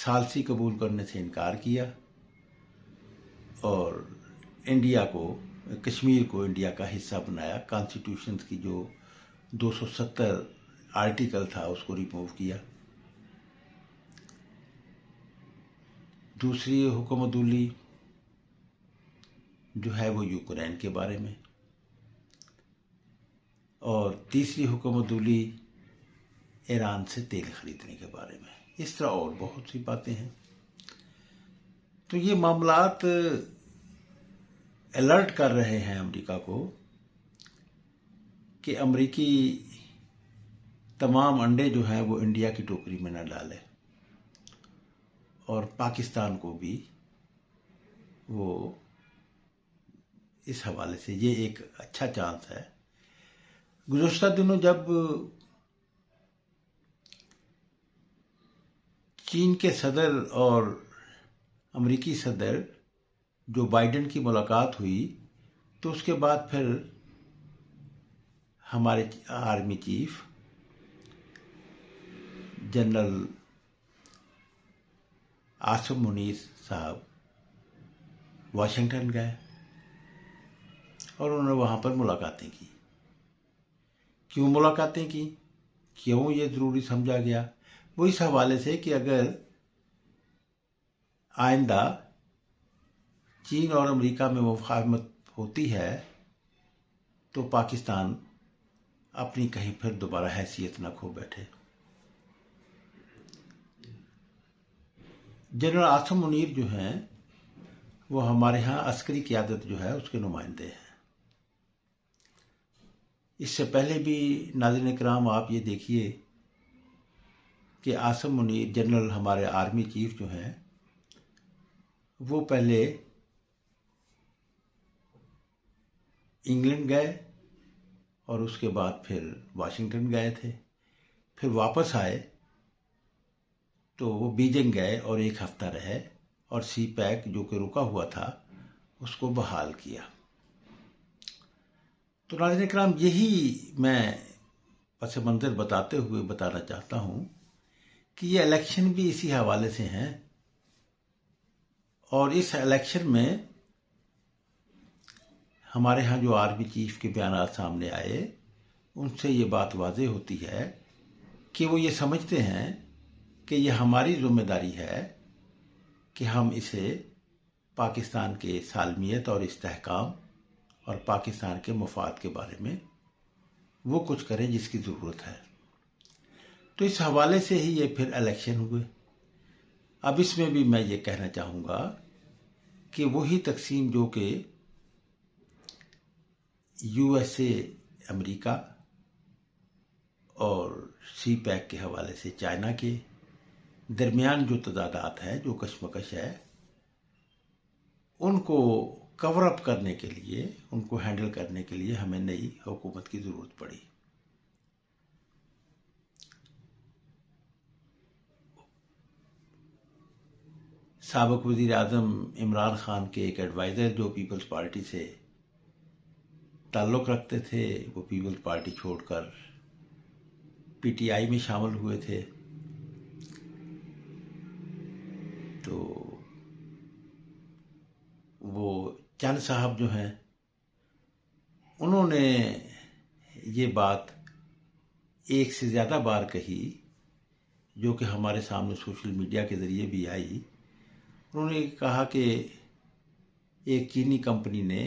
ثالثی قبول کرنے سے انکار کیا اور انڈیا کو، کشمیر کو انڈیا کا حصہ بنایا. کانسٹیٹیوشن کی جو 270 آرٹیکل تھا اس کو ریموو کیا. دوسری حکم عدولی جو ہے وہ یوکرین کے بارے میں، اور تیسری حکم عدولی ایران سے تیل خریدنے کے بارے میں. اس طرح اور بہت سی باتیں ہیں. تو یہ معاملات الرٹ کر رہے ہیں امریکہ کو کہ امریکی تمام انڈے جو ہیں وہ انڈیا کی ٹوکری میں نہ ڈالے، اور پاکستان کو بھی وہ اس حوالے سے یہ ایک اچھا چانس ہے. گزشتہ دنوں جب چین کے صدر اور امریکی صدر جو بائیڈن کی ملاقات ہوئی تو اس کے بعد پھر ہمارے army chief general Asim Munir صاحب واشنگٹن گئے اور انہوں نے وہاں پر ملاقاتیں کی. کیوں ملاقاتیں کی؟ کیوں یہ ضروری سمجھا گیا؟ وہ اس حوالے سے کہ اگر آئندہ چین اور امریکہ میں مفاہمت ہوتی ہے تو پاکستان اپنی کہیں پھر دوبارہ حیثیت نہ کھو بیٹھے. جنرل عاصم منیر جو ہیں وہ ہمارے ہاں عسکری قیادت جو ہے اس کے نمائندے ہیں. اس سے پہلے بھی ناظرین کرام آپ یہ دیکھیے کہ عاصم منیر جنرل ہمارے آرمی چیف جو ہیں وہ پہلے انگلینڈ گئے اور اس کے بعد پھر واشنگٹن گئے تھے. پھر واپس آئے تو وہ بیجنگ گئے اور ایک ہفتہ رہے اور سی پیک جو کہ رکا ہوا تھا اس کو بحال کیا. تو ناظرین کرام یہی میں پس منظر بتاتے ہوئے بتانا چاہتا ہوں کہ یہ الیکشن بھی اسی حوالے سے ہیں، اور اس الیکشن میں ہمارے ہاں جو آرمی چیف کے بیانات سامنے آئے ان سے یہ بات واضح ہوتی ہے کہ وہ یہ سمجھتے ہیں کہ یہ ہماری ذمہ داری ہے کہ ہم اسے پاکستان کے سالمیت اور استحکام اور پاکستان کے مفاد کے بارے میں وہ کچھ کریں جس کی ضرورت ہے. تو اس حوالے سے ہی یہ پھر الیکشن ہوئے. اب اس میں بھی میں یہ کہنا چاہوں گا کہ وہی تقسیم جو کہ یو ایس اے امریکہ اور سی پیک کے حوالے سے چائنا کے درمیان جو تضادات ہے، جو کشمکش ہے، ان کو کور اپ کرنے کے لیے، ان کو ہینڈل کرنے کے لیے ہمیں نئی حکومت کی ضرورت پڑی. سابق وزیر اعظم عمران خان کے ایک ایڈوائزر جو پیپلز پارٹی سے تعلق رکھتے تھے وہ پیپلز پارٹی چھوڑ کر پی ٹی آئی میں شامل ہوئے تھے. تو وہ چند صاحب جو ہیں انہوں نے یہ بات ایک سے زیادہ بار کہی جو کہ ہمارے سامنے سوشل میڈیا کے ذریعے بھی آئی. انہوں نے کہا کہ ایک چینی کمپنی نے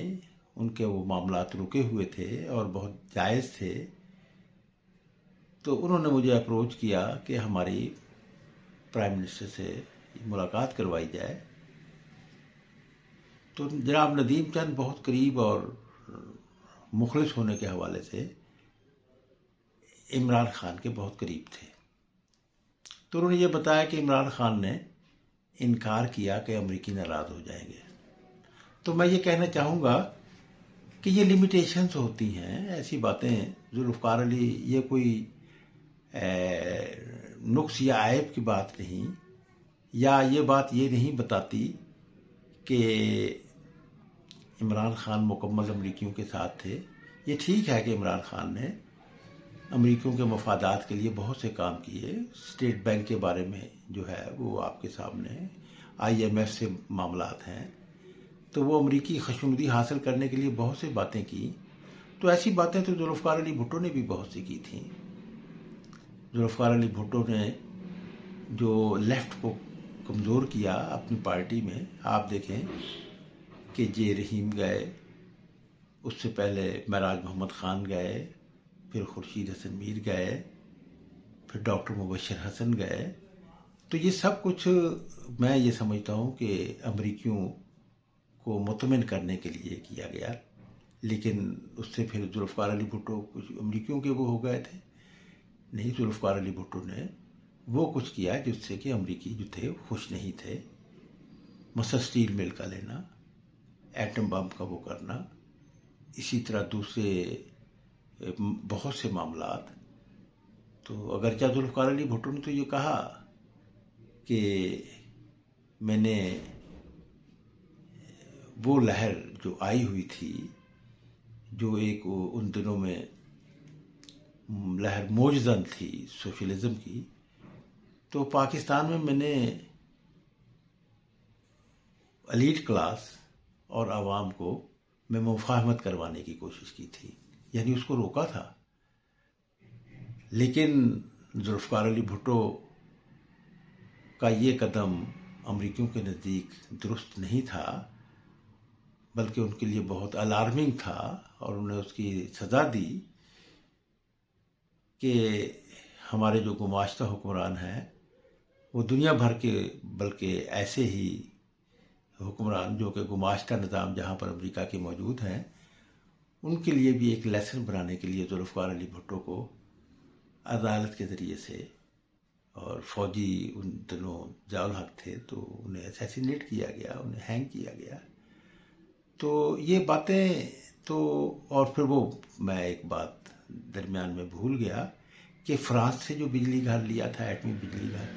ان کے وہ معاملات رکے ہوئے تھے اور بہت جائز تھے، تو انہوں نے مجھے اپروچ کیا کہ ہماری پرائم منسٹر سے ملاقات کروائی جائے. تو جناب ندیم چند بہت قریب اور مخلص ہونے کے حوالے سے عمران خان کے بہت قریب تھے. تو انہوں نے یہ بتایا کہ عمران خان نے انکار کیا کہ امریکی ناراض ہو جائیں گے. تو میں یہ کہنا چاہوں گا کہ یہ لمیٹیشنز ہوتی ہیں، ایسی باتیں ذوالفقار علی، یہ کوئی نقص یا عیب کی بات نہیں، یا یہ بات یہ نہیں بتاتی کہ عمران خان مکمل امریکیوں کے ساتھ تھے. یہ ٹھیک ہے کہ عمران خان نے امریکیوں کے مفادات کے لیے بہت سے کام کیے. اسٹیٹ بینک کے بارے میں جو ہے وہ آپ کے سامنے IMF سے معاملات ہیں. تو وہ امریکی خشنودی حاصل کرنے کے لیے بہت سی باتیں کی. تو ایسی باتیں تو ذوالفقار علی بھٹو نے بھی بہت سی کی تھیں. ذوالفقار علی بھٹو نے جو لیفٹ کو کمزور کیا اپنی پارٹی میں، آپ دیکھیں کہ جے رحیم گئے، اس سے پہلے معراج محمد خان گئے، پھر خورشید حسن میر گئے، پھر ڈاکٹر مبشر حسن گئے. تو یہ سب کچھ میں یہ سمجھتا ہوں کہ امریکیوں کو مطمئن کرنے کے لیے کیا گیا. لیکن اس سے پھر ذوالفقار علی بھٹو کچھ امریکیوں کے وہ ہو گئے تھے. نہیں، ذوالفقار علی بھٹو نے وہ کچھ کیا جس سے کہ امریکی جو تھے خوش نہیں تھے. مثلا اسٹیل مل کا لینا، ایٹم بم کا وہ کرنا، اسی طرح دوسرے بہت سے معاملات. تو اگرچہ ذوالفقار علی بھٹو نے تو یہ کہا کہ میں نے وہ لہر جو آئی ہوئی تھی، جو ایک ان دنوں میں لہر موجزن تھی سوشلزم کی، تو پاکستان میں نے ایلیٹ کلاس اور عوام کو میں مفاہمت کروانے کی کوشش کی تھی، یعنی اس کو روکا تھا. لیکن ذوالفقار علی بھٹو کا یہ قدم امریکیوں کے نزدیک درست نہیں تھا، بلکہ ان کے لیے بہت الارمنگ تھا، اور انہیں اس کی سزا دی کہ ہمارے جو گماشتہ حکمران ہیں وہ دنیا بھر کے، بلکہ ایسے ہی حکمران جو کہ گماشتہ نظام جہاں پر امریکہ کے موجود ہیں، ان کے لیے بھی ایک لیسن بنانے کے لیے ذوالفقار علی بھٹو کو عدالت کے ذریعے سے، اور فوجی ان دنوں ضیاء الحق تھے تو انہیں اسیسینیٹ کیا گیا، انہیں ہینگ کیا گیا. تو یہ باتیں تو، اور پھر وہ میں ایک بات درمیان میں بھول گیا کہ فرانس سے جو بجلی گھر لیا تھا، ایٹمی بجلی گھر،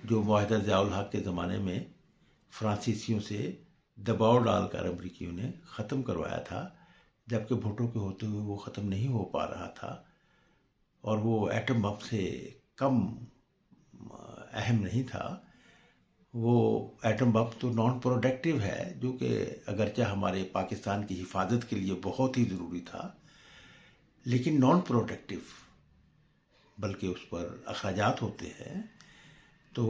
جو معاہدہ ضیاء الحق کے زمانے میں فرانسیسیوں سے دباؤ ڈال کر امریکیوں نے ختم کروایا تھا، جبکہ بھٹو کے ہوتے ہوئے وہ ختم نہیں ہو پا رہا تھا، اور وہ ایٹم بم سے کم اہم نہیں تھا. وہ ایٹم بم تو نان پروڈکٹیو ہے، جو کہ اگرچہ ہمارے پاکستان کی حفاظت کے لیے بہت ہی ضروری تھا، لیکن نان پروڈکٹیو، بلکہ اس پر اخراجات ہوتے ہیں، تو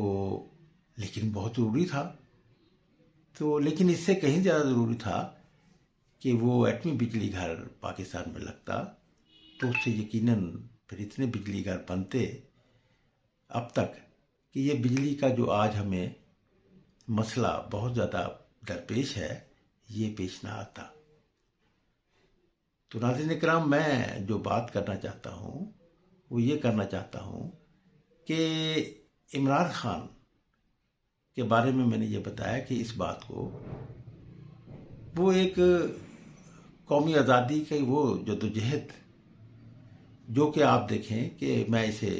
لیکن بہت ضروری تھا. تو لیکن اس سے کہیں زیادہ ضروری تھا کہ وہ ایٹمی بجلی گھر پاکستان میں لگتا، تو اس سے یقیناً پھر اتنے بجلی گھر بنتے اب تک کہ یہ بجلی کا جو آج ہمیں مسئلہ بہت زیادہ درپیش ہے، یہ پیش نہ آتا. تو ناظرین کرام، میں جو بات کرنا چاہتا ہوں وہ یہ کرنا چاہتا ہوں کہ عمران خان کے بارے میں نے یہ بتایا کہ اس بات کو وہ ایک قومی آزادی کی وہ جدوجہد، جو کہ آپ دیکھیں کہ میں اسے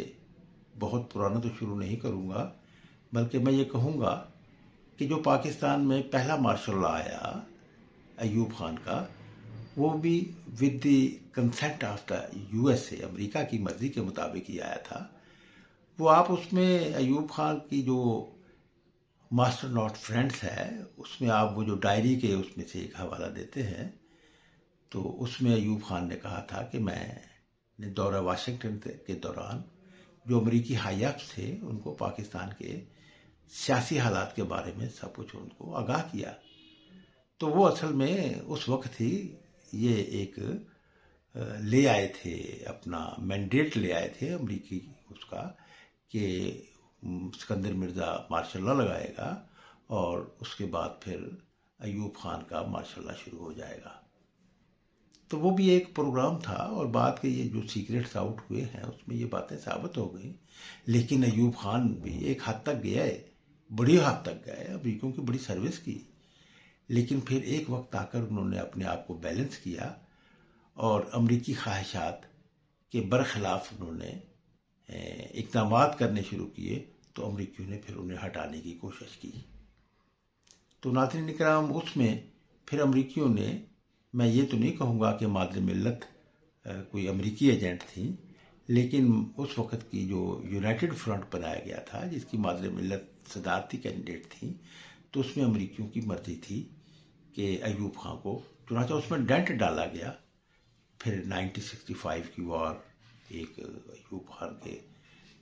بہت پرانا تو شروع نہیں کروں گا، بلکہ میں یہ کہوں گا کہ جو پاکستان میں پہلا مارشل لا آیا ایوب خان کا، وہ بھی with the consent of the USA، امریکہ کی مرضی کے مطابق ہی آیا تھا. وہ آپ اس میں ایوب خان کی جو ماسٹر ناٹ فرینڈس ہے، اس میں آپ وہ جو ڈائری کے اس میں سے ایک حوالہ دیتے ہیں، تو اس میں ایوب خان نے کہا تھا کہ میں نے دورہ واشنگٹن کے دوران جو امریکی ہائی اپس تھے ان کو پاکستان کے سیاسی حالات کے بارے میں سب کچھ ان کو آگاہ کیا. تو وہ اصل میں اس وقت ہی یہ ایک لے آئے تھے، اپنا مینڈیٹ لے آئے تھے امریکی اس کا، کہ سکندر مرزا مارشل لا لگائے گا، اور اس کے بعد پھر ایوب خان کا مارشل لا شروع ہو جائے گا. تو وہ بھی ایک پروگرام تھا، اور بعد کے یہ جو سیکریٹس آؤٹ ہوئے ہیں اس میں یہ باتیں ثابت ہو گئیں. لیکن ایوب خان بھی ایک حد تک گئے، بڑی حد تک گئے، امریکیوں کی بڑی سروس کی، لیکن پھر ایک وقت آ کر انہوں نے اپنے آپ کو بیلنس کیا، اور امریکی خواہشات کے برخلاف انہوں نے اقدامات کرنے شروع کیے، تو امریکیوں نے پھر انہیں ہٹانے کی کوشش کی. تو ناظرین کرام، اس میں پھر امریکیوں نے، میں یہ تو نہیں کہوں گا کہ مادر ملت کوئی امریکی ایجنٹ تھیں، لیکن اس وقت کی جو یونائٹڈ فرنٹ بنایا گیا تھا، جس کی مادر ملت صدارتی کینڈیڈیٹ تھیں، تو اس میں امریکیوں کی مرضی تھی کہ ایوب خان کو، چنانچہ اس میں ڈنٹ ڈالا گیا۔ پھر 1965 کی وار ایک ایوب خان کے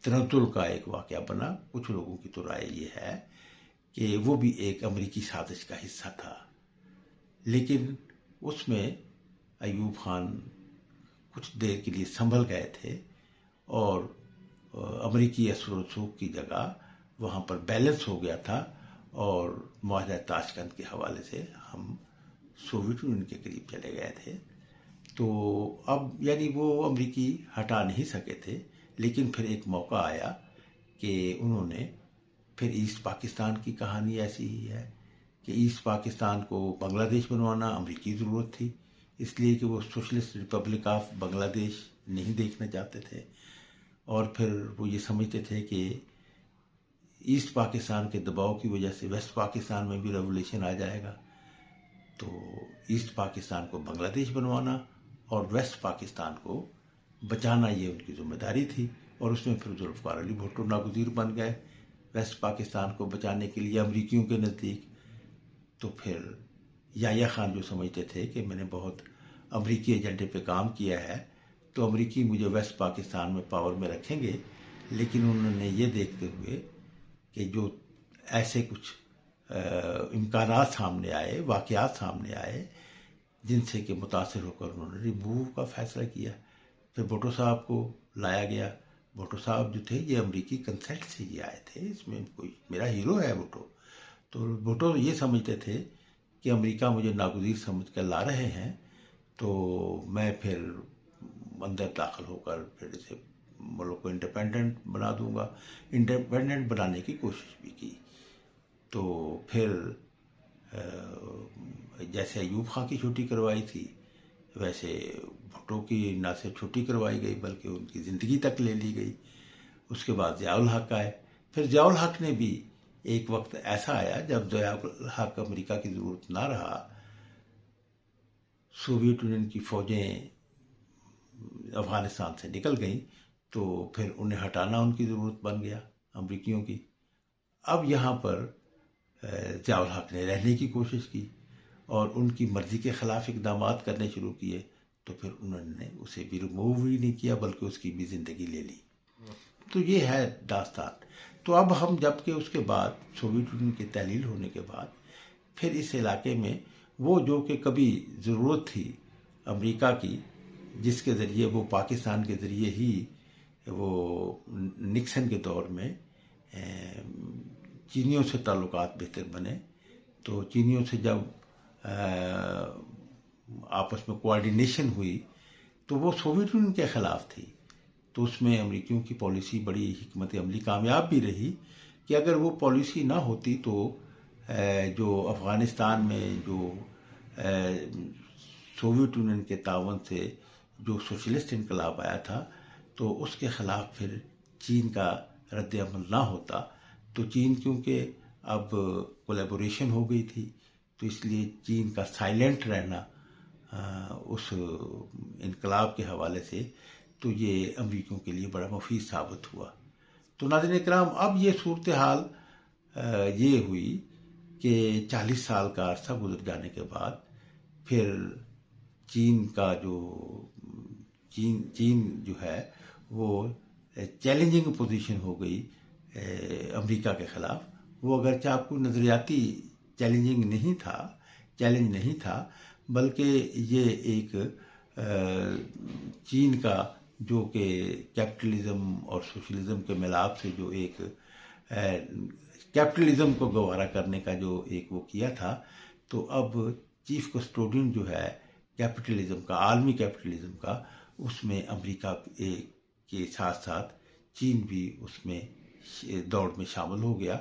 تنزل کا ایک واقعہ بنا۔ کچھ لوگوں کی تو رائے یہ ہے کہ وہ بھی ایک امریکی سازش کا حصہ تھا، لیکن اس میں ایوب خان کچھ دیر کے لیے سنبھل گئے تھے اور امریکی اثر و رسوخ کی جگہ وہاں پر بیلنس ہو گیا تھا، اور معاہدہ تاشکند کے حوالے سے ہم سوویت یونین کے قریب چلے گئے تھے۔ تو اب یعنی وہ امریکی ہٹا نہیں سکے تھے، لیکن پھر ایک موقع آیا کہ انہوں نے پھر ایسٹ پاکستان کی کہانی ایسی ہی ہے کہ ایسٹ پاکستان کو بنگلہ دیش بنوانا امریکی ضرورت تھی، اس لیے کہ وہ سوشلسٹ ریپبلک آف بنگلہ دیش نہیں دیکھنا چاہتے تھے، اور پھر وہ یہ سمجھتے تھے کہ ایسٹ پاکستان کے دباؤ کی وجہ سے ویسٹ پاکستان میں بھی ریولیوشن آ جائے گا، تو ایسٹ پاکستان کو بنگلہ دیش بنوانا اور ویسٹ پاکستان کو بچانا یہ ان کی ذمہ داری تھی۔ اور اس میں پھر ذوالفقار علی بھٹو ناگزیر بن گئے ویسٹ پاکستان کو بچانے کے لیے امریکیوں کے نزدیک۔ تو پھر یحییٰ خان جو سمجھتے تھے کہ میں نے بہت امریکی ایجنڈے پہ کام کیا ہے تو امریکی مجھے ویسٹ پاکستان میں پاور میں رکھیں گے، لیکن انہوں نے یہ دیکھتے ہوئے کہ جو ایسے کچھ امکانات سامنے آئے، واقعات سامنے آئے، جن سے کہ متاثر ہو کر انہوں نے ریموو کا فیصلہ کیا۔ پھر بھٹو صاحب کو لایا گیا۔ بھٹو صاحب جو تھے یہ امریکی کنسلٹ سے یہ آئے تھے، اس میں کوئی میرا ہیرو ہے بھٹو۔ تو بھٹو یہ سمجھتے تھے کہ امریکہ مجھے ناگزیر سمجھ کر لا رہے ہیں، تو میں پھر اندر داخل ہو کر پھر اسے ملک کو انڈیپینڈنٹ بنا دوں گا۔ انڈیپینڈنٹ بنانے کی کوشش بھی کی۔ تو پھر جیسے ایوب خان کی چھٹی کروائی تھی، ویسے بھٹو کی نہ صرف چھٹی کروائی گئی بلکہ ان کی زندگی تک لے لی گئی۔ اس کے بعد ضیاء الحق آئے۔ پھر ضیاء الحق نے بھی ایک وقت ایسا آیا جب ضیاء الحق امریکہ کی ضرورت نہ رہا، سوویت یونین کی فوجیں افغانستان سے نکل گئیں، تو پھر انہیں ہٹانا ان کی ضرورت بن گیا امریکیوں کی۔ اب یہاں پر ضیاء الحق نے رہنے کی کوشش کی اور ان کی مرضی کے خلاف اقدامات کرنے شروع کیے، تو پھر انہوں نے اسے بھی ریموو بھی نہیں کیا بلکہ اس کی بھی زندگی لے لی۔ تو یہ ہے داستان۔ تو اب ہم جب کہ اس کے بعد سوویت یونین کی تحلیل ہونے کے بعد پھر اس علاقے میں وہ جو کہ کبھی ضرورت تھی امریکہ کی، جس کے ذریعے وہ پاکستان کے ذریعے ہی وہ نکسن کے دور میں چینیوں سے تعلقات بہتر بنے، تو چینیوں سے جب آپس میں کوآرڈینیشن ہوئی تو وہ سوویت یونین کے خلاف تھی، تو اس میں امریکیوں کی پالیسی بڑی حکمت عملی کامیاب بھی رہی کہ اگر وہ پالیسی نہ ہوتی تو جو افغانستان میں جو سوویت یونین کے تعاون سے جو سوشلسٹ انقلاب آیا تھا، تو اس کے خلاف پھر چین کا رد عمل نہ ہوتا، تو چین کیونکہ اب کولیبوریشن ہو گئی تھی، تو اس لیے چین کا سائلنٹ رہنا اس انقلاب کے حوالے سے تو یہ امریکیوں کے لیے بڑا مفید ثابت ہوا۔ تو ناظرین اکرام، اب یہ صورتحال یہ ہوئی کہ 40 سال کا عرصہ گزر جانے کے بعد پھر چین جو ہے وہ چیلنجنگ پوزیشن ہو گئی امریکہ کے خلاف۔ وہ اگرچہ آپ کو نظریاتی چیلنج نہیں تھا بلکہ یہ ایک چین کا جو کہ کیپٹلزم اور سوشلزم کے ملاپ سے جو ایک کیپٹلزم کو گوارا کرنے کا جو ایک وہ کیا تھا، تو اب چیف کسٹوڈین جو ہے کیپٹلزم کا، عالمی کیپٹلزم کا، اس میں امریکہ کے ساتھ ساتھ چین بھی اس میں دوڑ میں شامل ہو گیا۔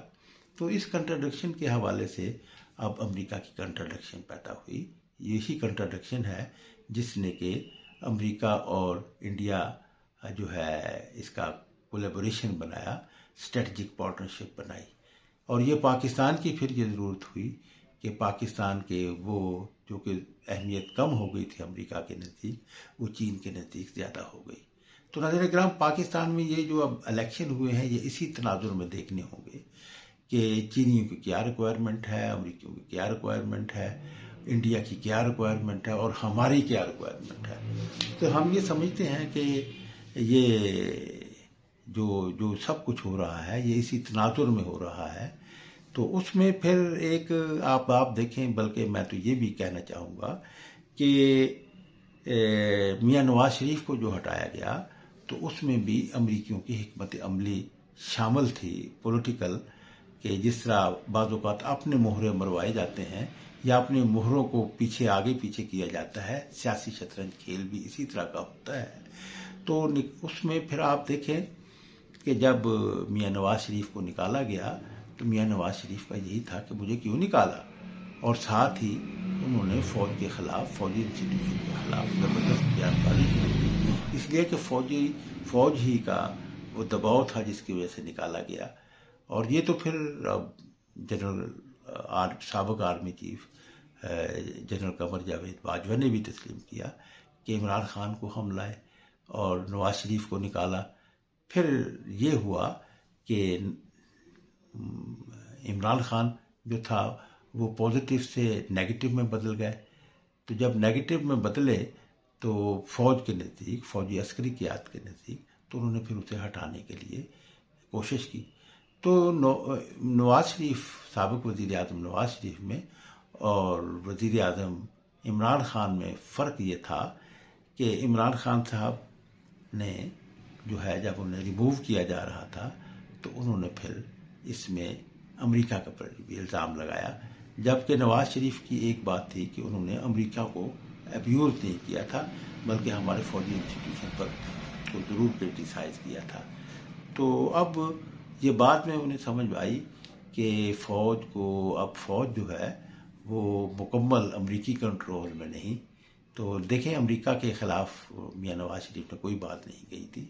تو اس کنٹراڈکشن کے حوالے سے اب امریکہ کی کنٹراڈکشن پیدا ہوئی۔ یہی کنٹراڈکشن ہے جس نے کہ امریکہ اور انڈیا جو ہے اس کا کولیبوریشن بنایا، اسٹریٹجک پارٹنرشپ بنائی، اور یہ پاکستان کی پھر یہ ضرورت ہوئی کہ پاکستان کے وہ جو کہ اہمیت کم ہو گئی تھی امریکہ کے نزدیک، وہ چین کے نزدیک زیادہ ہو گئی۔ تو ناظرین کرام، پاکستان میں یہ جو اب الیکشن ہوئے ہیں یہ اسی تناظر میں دیکھنے ہوں گے کہ چینیوں کی کیا ریکوائرمنٹ ہے، امریکیوں کی کیا ریکوائرمنٹ ہے، انڈیا کی کیا ریکوائرمنٹ ہے اور ہماری کیا ریکوائرمنٹ ہے. تو ہم یہ سمجھتے ہیں کہ یہ جو سب کچھ ہو رہا ہے یہ اسی تناظر میں ہو رہا ہے. تو اس میں پھر ایک آپ دیکھیں، بلکہ میں تو یہ بھی کہنا چاہوں گا کہ میاں نواز شریف کو جو ہٹایا گیا تو اس میں بھی امریکیوں کی حکمت عملی شامل تھی پولیٹیکل، کہ جس طرح بعض اوقات اپنے مہرے مروائے جاتے ہیں یا اپنے مہروں کو آگے پیچھے کیا جاتا ہے، سیاسی شطرنج کھیل بھی اسی طرح کا ہوتا ہے. تو اس میں پھر آپ دیکھیں کہ جب میاں نواز شریف کو نکالا گیا تو میاں نواز شریف کا یہی تھا کہ مجھے کیوں نکالا، اور ساتھ ہی انہوں نے فوج کے خلاف، فوجی انسٹیٹیوشن کے خلاف زبردست بیان بازی کی، اس لیے کہ فوج ہی کا وہ دباؤ تھا جس کی وجہ سے نکالا گیا. اور یہ تو پھر جنرل سابق army chief general Qamar Javed Bajwa نے بھی تسلیم کیا کہ عمران خان کو ہم لائے اور نواز شریف کو نکالا. پھر یہ ہوا کہ عمران خان جو تھا وہ پازیٹیو سے نیگیٹو میں بدل گئے. تو جب نیگیٹو میں بدلے تو فوج کے نزدیک، فوجی عسکری قیادت کے نزدیک، تو انہوں نے پھر اسے ہٹانے کے لیے کوشش کی. تو نواز شریف، سابق وزیر اعظم نواز شریف میں اور وزیر اعظم عمران خان میں فرق یہ تھا کہ عمران خان صاحب نے جو ہے جب انہیں ریموو کیا جا رہا تھا تو انہوں نے پھر اس میں امریکہ کا پر بھی الزام لگایا، جبکہ نواز شریف کی ایک بات تھی کہ انہوں نے امریکہ کو ابیوز نہیں کیا تھا بلکہ ہمارے فوجی انسٹیٹیوشن پر کو ضرور کرٹیسائز کیا تھا. تو اب یہ بات میں انہیں سمجھ آئی کہ فوج جو ہے وہ مکمل امریکی کنٹرول میں نہیں. تو دیکھیں امریکہ کے خلاف میاں نواز شریف نے کوئی بات نہیں کہی تھی،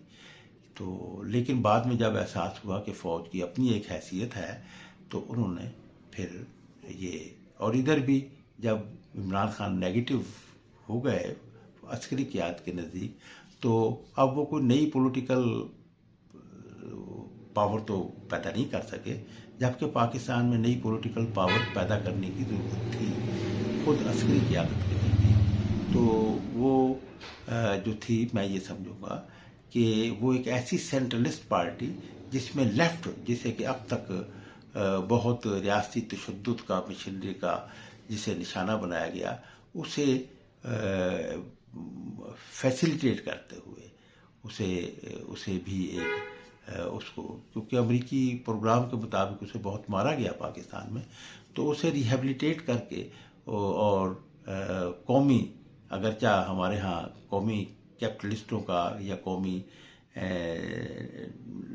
تو لیکن بعد میں جب احساس ہوا کہ فوج کی اپنی ایک حیثیت ہے تو انہوں نے پھر یہ، اور ادھر بھی جب عمران خان نیگیٹو ہو گئے عسکری قیادت کے نزدیک تو اب وہ کوئی نئی پولیٹیکل پاور تو پیدا نہیں کر سکے، جبکہ پاکستان میں نئی پولیٹیکل پاور پیدا کرنے کی ضرورت تھی خود عسکری قیادت کے لیے. تو وہ جو تھی، میں یہ سمجھوں گا کہ وہ ایک ایسی سینٹرلسٹ پارٹی جس میں لیفٹ، جسے کہ اب تک بہت ریاستی تشدد کا، مشنری کا جسے نشانہ بنایا گیا، اسے فیسیلیٹیٹ کرتے ہوئے اسے بھی اس کو، کیونکہ امریکی پروگرام کے مطابق اسے بہت مارا گیا پاکستان میں، تو اسے ریہیبلیٹیٹ کر کے اور قومی، اگرچہ ہمارے ہاں قومی کیپٹلسٹوں کا یا قومی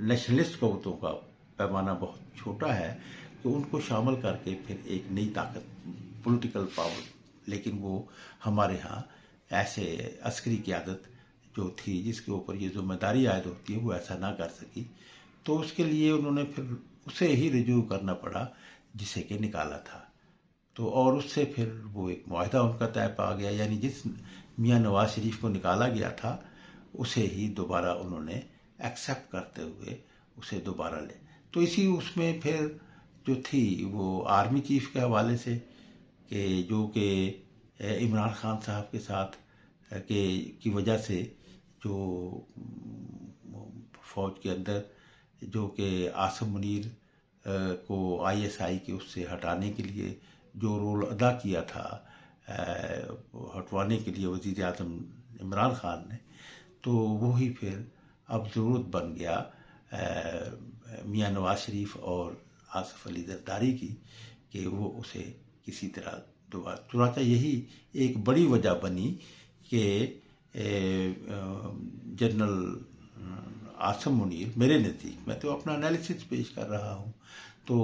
نیشنلسٹ قوتوں کا پیمانہ بہت چھوٹا ہے، تو ان کو شامل کر کے پھر ایک نئی طاقت، پولیٹیکل پاور، لیکن وہ ہمارے ہاں ایسے عسکری قیادت جو تھی جس کے اوپر یہ ذمہ داری عائد ہوتی ہے وہ ایسا نہ کر سکی. تو اس کے لیے انہوں نے پھر اسے ہی رجوع کرنا پڑا جسے کہ نکالا تھا. تو اور اس سے پھر وہ ایک معاہدہ ان کا طے پا گیا، یعنی جس میاں نواز شریف کو نکالا گیا تھا اسے ہی دوبارہ انہوں نے ایکسیپٹ کرتے ہوئے اسے دوبارہ لے. تو اسی اس میں پھر جو تھی وہ آرمی چیف کے حوالے سے، کہ جو کہ عمران خان صاحب کے ساتھ کی وجہ سے جو فوج کے اندر جو کہ عاصم منیر کو ISI کے اس سے ہٹانے کے لیے جو رول ادا کیا تھا، ہٹوانے کے لیے وزیر اعظم عمران خان نے، تو وہی پھر اب ضرورت بن گیا میاں نواز شریف اور آصف علی زرداری کی کہ وہ اسے کسی طرح دوبارہ، چنانچہ یہی ایک بڑی وجہ بنی کہ جنرل عاصم منیر، میرے نزدیک، میں تو اپنا انالیسس پیش کر رہا ہوں، تو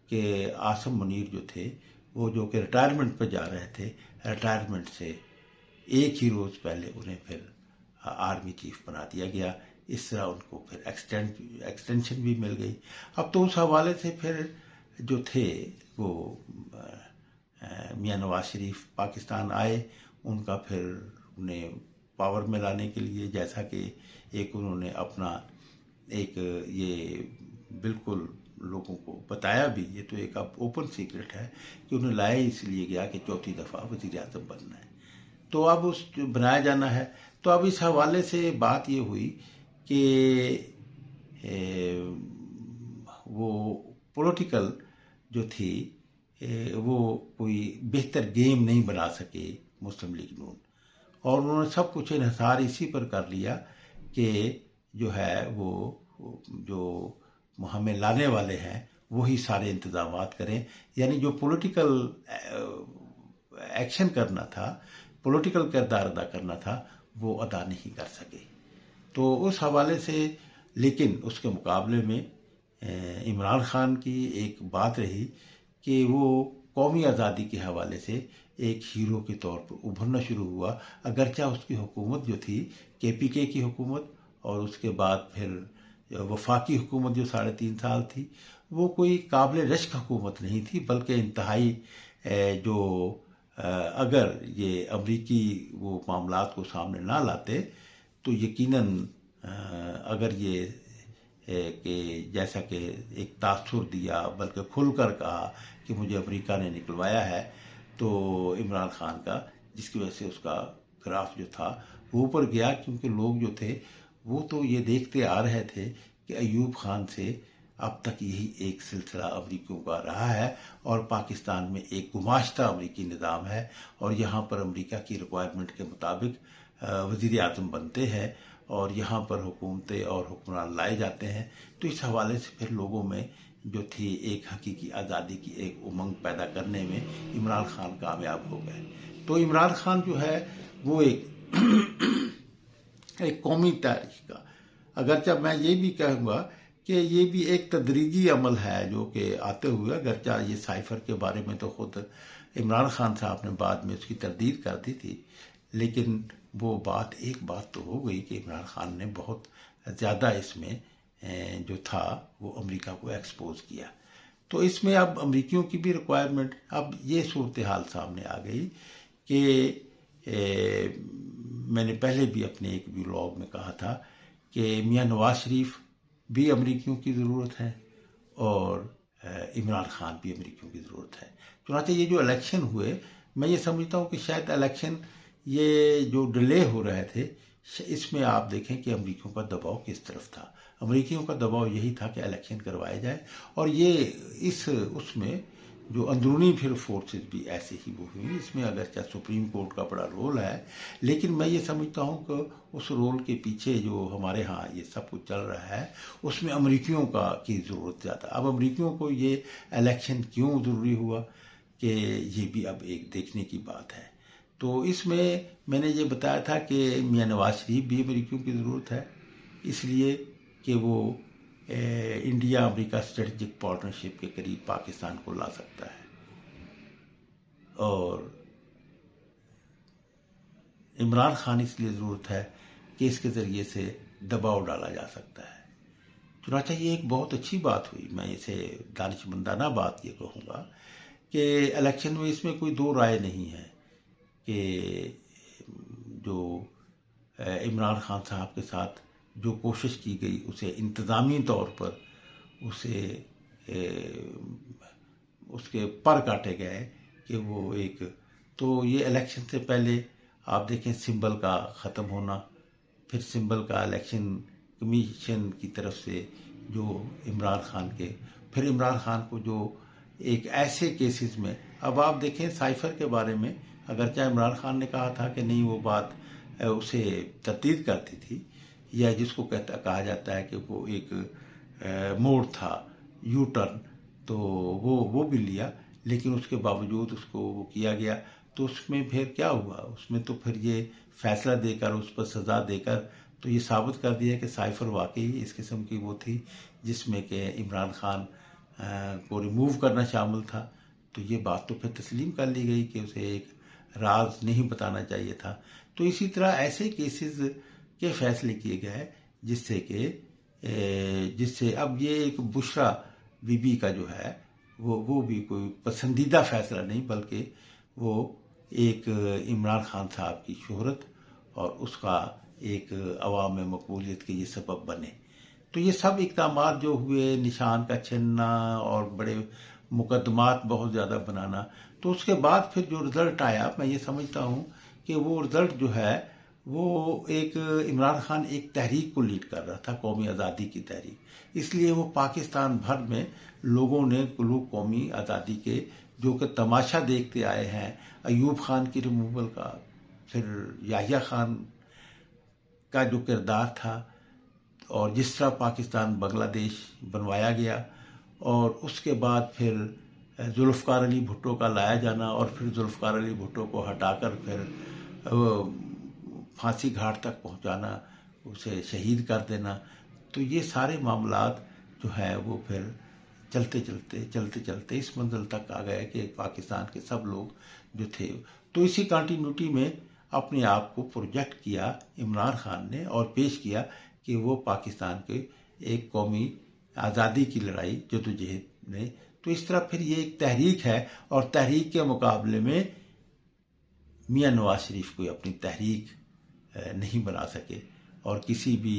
کہ عاصم منیر جو تھے وہ جو کہ ریٹائرمنٹ پہ جا رہے تھے، ریٹائرمنٹ سے ایک ہی روز پہلے انہیں پھر آرمی چیف بنا دیا گیا. اس طرح ان کو پھر ایکسٹینشن بھی مل گئی. اب تو اس حوالے سے پھر جو تھے وہ میاں نواز شریف پاکستان آئے، ان کا پھر انہیں پاور میں لانے کے لیے، جیسا کہ ایک انہوں نے اپنا ایک یہ بالکل لوگوں کو بتایا بھی، یہ تو ایک اب اوپن سیکرٹ ہے کہ انہیں لایا اس لیے گیا کہ چوتھی دفعہ وزیر اعظم بننا ہے، تو اب اس بنایا جانا ہے۔ تو اب اس حوالے سے بات یہ ہوئی کہ وہ پولیٹیکل جو تھی وہ کوئی بہتر گیم نہیں بنا سکے مسلم لیگ نون، اور انہوں نے سب کچھ انحصار اسی پر کر لیا کہ جو ہے وہ جو ہمیں لانے والے ہیں وہی سارے انتظامات کریں، یعنی جو پولیٹیکل ایکشن کرنا تھا، پولیٹیکل کردار ادا کرنا تھا، وہ ادا نہیں کر سکے۔ تو اس حوالے سے لیکن اس کے مقابلے میں عمران خان کی ایک بات رہی کہ وہ قومی آزادی کے حوالے سے ایک ہیرو کے طور پر ابھرنا شروع ہوا، اگرچہ اس کی حکومت جو تھی KPK کی حکومت، اور اس کے بعد پھر وفاقی حکومت جو 3.5 سال تھی، وہ کوئی قابل رشک حکومت نہیں تھی، بلکہ انتہائی جو اگر یہ امریکی وہ معاملات کو سامنے نہ لاتے تو یقیناً اگر یہ کہ جیسا کہ ایک تاثر دیا بلکہ کھل کر کہا کہ مجھے امریکہ نے نکلوایا ہے، تو عمران خان کا، جس کی وجہ سے اس کا گراف جو تھا وہ اوپر گیا، کیونکہ لوگ جو تھے وہ تو یہ دیکھتے آ رہے تھے کہ ایوب خان سے اب تک یہی ایک سلسلہ امریکیوں کا رہا ہے، اور پاکستان میں ایک گماشتہ امریکی نظام ہے، اور یہاں پر امریکہ کی ریکوائرمنٹ کے مطابق وزیر اعظم بنتے ہیں، اور یہاں پر حکومتیں اور حکمران لائے جاتے ہیں۔ تو اس حوالے سے پھر لوگوں میں جو تھی ایک حقیقی آزادی کی ایک امنگ پیدا کرنے میں عمران خان کامیاب ہو گئے۔ تو عمران خان جو ہے وہ ایک قومی تاریخ کا، اگرچہ میں یہ بھی کہوں گا کہ یہ بھی ایک تدریجی عمل ہے جو کہ آتے ہوئے، اگرچہ یہ سائفر کے بارے میں تو خود عمران خان صاحب نے بعد میں اس کی تردید کر دی تھی، لیکن وہ ایک بات تو ہو گئی کہ عمران خان نے بہت زیادہ اس میں جو تھا وہ امریکہ کو ایکسپوز کیا۔ تو اس میں اب امریکیوں کی بھی ریکوائرمنٹ، اب یہ صورتحال سامنے آ گئی کہ میں نے پہلے بھی اپنے ایک ولاگ میں کہا تھا کہ میاں نواز شریف بھی امریکیوں کی ضرورت ہے، اور عمران خان بھی امریکیوں کی ضرورت ہے۔ چنانچہ یہ جو الیکشن ہوئے، میں یہ سمجھتا ہوں کہ شاید الیکشن یہ جو ڈیلے ہو رہے تھے، اس میں آپ دیکھیں کہ امریکیوں کا دباؤ کس طرف تھا۔ امریکیوں کا دباؤ یہی تھا کہ الیکشن کروائے جائے، اور یہ اس میں جو اندرونی پھر فورسز بھی ایسے ہی وہ ہوئی، اس میں اگرچہ سپریم کورٹ کا بڑا رول ہے، لیکن میں یہ سمجھتا ہوں کہ اس رول کے پیچھے جو ہمارے ہاں یہ سب کچھ چل رہا ہے، اس میں امریکیوں کی ضرورت زیادہ۔ اب امریکیوں کو یہ الیکشن کیوں ضروری ہوا کہ یہ بھی اب ایک دیکھنے کی بات ہے۔ تو اس میں نے یہ بتایا تھا کہ میاں نواز شریف بھی امریکیوں کی ضرورت ہے، اس لیے کہ وہ انڈیا امریکہ اسٹریٹجک پارٹنرشپ کے قریب پاکستان کو لا سکتا ہے، اور عمران خان اس لیے ضرورت ہے کہ اس کے ذریعے سے دباؤ ڈالا جا سکتا ہے۔ چنانچہ یہ ایک بہت اچھی بات ہوئی، میں اسے دانشمندانہ بات یہ کہوں گا کہ الیکشن میں اس میں کوئی دو رائے نہیں ہے کہ جو عمران خان صاحب کے ساتھ جو کوشش کی گئی اسے انتظامی طور پر اس کے پر کاٹے گئے کہ وہ ایک، تو یہ الیکشن سے پہلے آپ دیکھیں سمبل کا ختم ہونا، پھر سمبل کا الیکشن کمیشن کی طرف سے جو پھر عمران خان کو جو ایک ایسے کیسز میں، اب آپ دیکھیں سائفر کے بارے میں، اگرچہ عمران خان نے کہا تھا کہ نہیں وہ بات اسے تردید کرتی تھی، یا جس کو کہا جاتا ہے کہ وہ ایک موڑ تھا، یو ٹرن، تو وہ بھی لیا، لیکن اس کے باوجود اس کو وہ کیا گیا۔ تو اس میں پھر کیا ہوا، اس میں تو پھر یہ فیصلہ دے کر اس پر سزا دے کر تو یہ ثابت کر دیا کہ سائفر واقعی اس قسم کی وہ تھی جس میں کہ عمران خان کو ریموو کرنا شامل تھا۔ تو یہ بات تو پھر تسلیم کر لی گئی کہ اسے ایک راز نہیں بتانا چاہیے تھا۔ تو اسی طرح ایسے کیسز کے فیصلے کیے گئے جس سے اب یہ ایک بشرا بی بی کا جو ہے وہ بھی کوئی پسندیدہ فیصلہ نہیں، بلکہ وہ ایک عمران خان صاحب کی شہرت اور اس کا ایک عوام میں مقبولیت کے یہ سبب بنے. تو یہ سب اقدامات جو ہوئے، نشان کا چھیننا اور بڑے مقدمات بہت زیادہ بنانا، تو اس کے بعد پھر جو رزلٹ آیا، میں یہ سمجھتا ہوں کہ وہ رزلٹ جو ہے وہ ایک عمران خان ایک تحریک کو لیڈ کر رہا تھا، قومی آزادی کی تحریک. اس لیے وہ پاکستان بھر میں لوگوں نے قومی آزادی کے جو کہ تماشا دیکھتے آئے ہیں، ایوب خان کی ریموول کا، پھر یحییٰ خان کا جو کردار تھا، اور جس طرح پاکستان بنگلہ دیش بنوایا گیا، اور اس کے بعد پھر ذوالفقار علی بھٹو کا لایا جانا، اور پھر ذوالفقار علی بھٹو کو ہٹا کر پھر پھانسی گھاٹ تک پہنچانا، اسے شہید کر دینا. تو یہ سارے معاملات جو ہیں وہ پھر چلتے چلتے اس منزل تک آ گئے کہ پاکستان کے سب لوگ جو تھے، تو اسی کنٹینیوٹی میں اپنے آپ کو پروجیکٹ کیا عمران خان نے، اور پیش کیا کہ وہ پاکستان کے ایک قومی آزادی کی لڑائی جدوجہد میں. تو اس طرح پھر یہ ایک تحریک ہے، اور تحریک کے مقابلے میں میاں نواز شریف کوئی اپنی تحریک نہیں بنا سکے، اور کسی بھی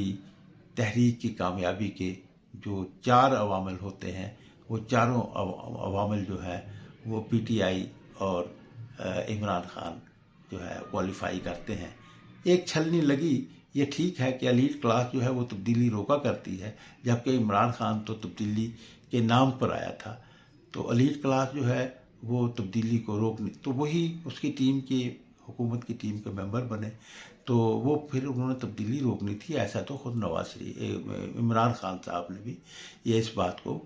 تحریک کی کامیابی کے جو 4 عوامل ہوتے ہیں، وہ چاروں عوامل جو ہیں وہ پی ٹی آئی اور عمران خان جو ہے کوالیفائی کرتے ہیں. ایک چھلنی لگی، یہ ٹھیک ہے کہ ایلیٹ کلاس جو ہے وہ تبدیلی روکا کرتی ہے، جبکہ عمران خان تو تبدیلی کے نام پر آیا تھا. تو ایلیٹ کلاس جو ہے وہ تبدیلی کو روک نہیں، تو وہی اس کی ٹیم کی حکومت کی ٹیم کے ممبر بنے، تو وہ پھر انہوں نے تبدیلی روکنی تھی. ایسا تو خود عمران خان صاحب نے بھی یہ اس بات کو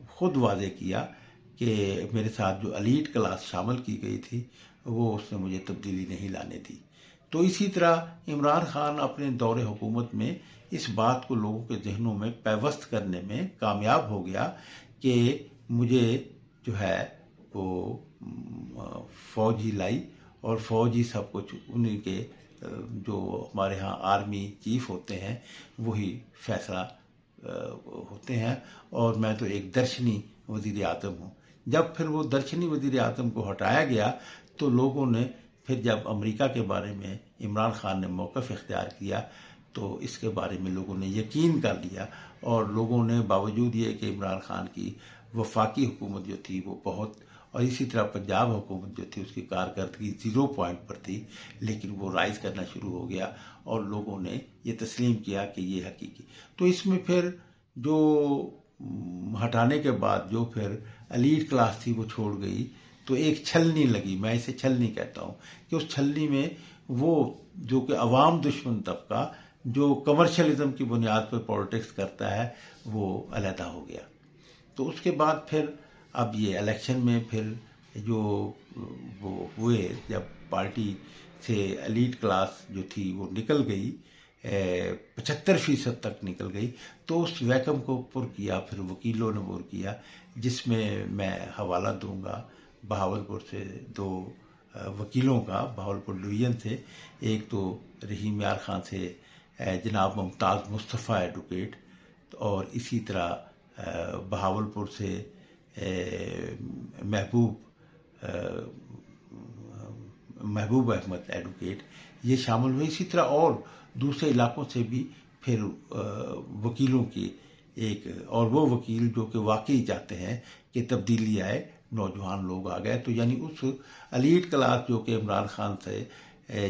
خود واضح کیا کہ میرے ساتھ جو ایلیٹ کلاس شامل کی گئی تھی وہ اس نے مجھے تبدیلی نہیں لانے دی. تو اسی طرح عمران خان اپنے دور حکومت میں اس بات کو لوگوں کے ذہنوں میں پیوست کرنے میں کامیاب ہو گیا کہ مجھے جو ہے وہ فوج ہی لائی، اور فوج ہی سب کچھ، انہیں کے جو ہمارے ہاں آرمی چیف ہوتے ہیں وہی فیصلہ ہوتے ہیں، اور میں تو ایک درشنی وزیر اعظم ہوں. جب پھر وہ درشنی وزیر اعظم کو ہٹایا گیا تو لوگوں نے پھر جب امریکہ کے بارے میں عمران خان نے موقف اختیار کیا تو اس کے بارے میں لوگوں نے یقین کر لیا، اور لوگوں نے باوجود یہ کہ عمران خان کی وفاقی حکومت جو تھی وہ بہت، اور اسی طرح پنجاب حکومت جو تھی اس کی کارکردگی 0 پوائنٹ پر تھی، لیکن وہ رائز کرنا شروع ہو گیا، اور لوگوں نے یہ تسلیم کیا کہ یہ حقیقی. تو اس میں پھر جو ہٹانے کے بعد جو پھر ایلیٹ کلاس تھی وہ چھوڑ گئی، تو ایک چھلنی لگی، میں اسے چھلنی کہتا ہوں، کہ اس چھلنی میں وہ جو کہ عوام دشمن طبقہ جو کمرشلزم کی بنیاد پر پولیٹکس کرتا ہے وہ علیحدہ ہو گیا. تو اس کے بعد پھر اب یہ الیکشن میں پھر جو وہ ہوئے، جب پارٹی سے ایلیٹ کلاس جو تھی وہ نکل گئی، 75% تک نکل گئی، تو اس ویکم کو پر کیا پھر وکیلوں نے پر کیا، جس میں میں حوالہ دوں گا بہاولپور سے 2 وکیلوں کا، بہاولپور ڈویژن سے. ایک تو رحیم یار خان سے جناب ممتاز مصطفیٰ ایڈوکیٹ، اور اسی طرح بہاولپور سے محبوب احمد ایڈوکیٹ، یہ شامل ہوئے. اسی طرح اور دوسرے علاقوں سے بھی پھر وکیلوں کی ایک، اور وہ وکیل جو کہ واقعی چاہتے ہیں کہ تبدیلی آئے، نوجوان لوگ آ گئے. تو یعنی اس ایلیٹ کلاس جو کہ عمران خان سے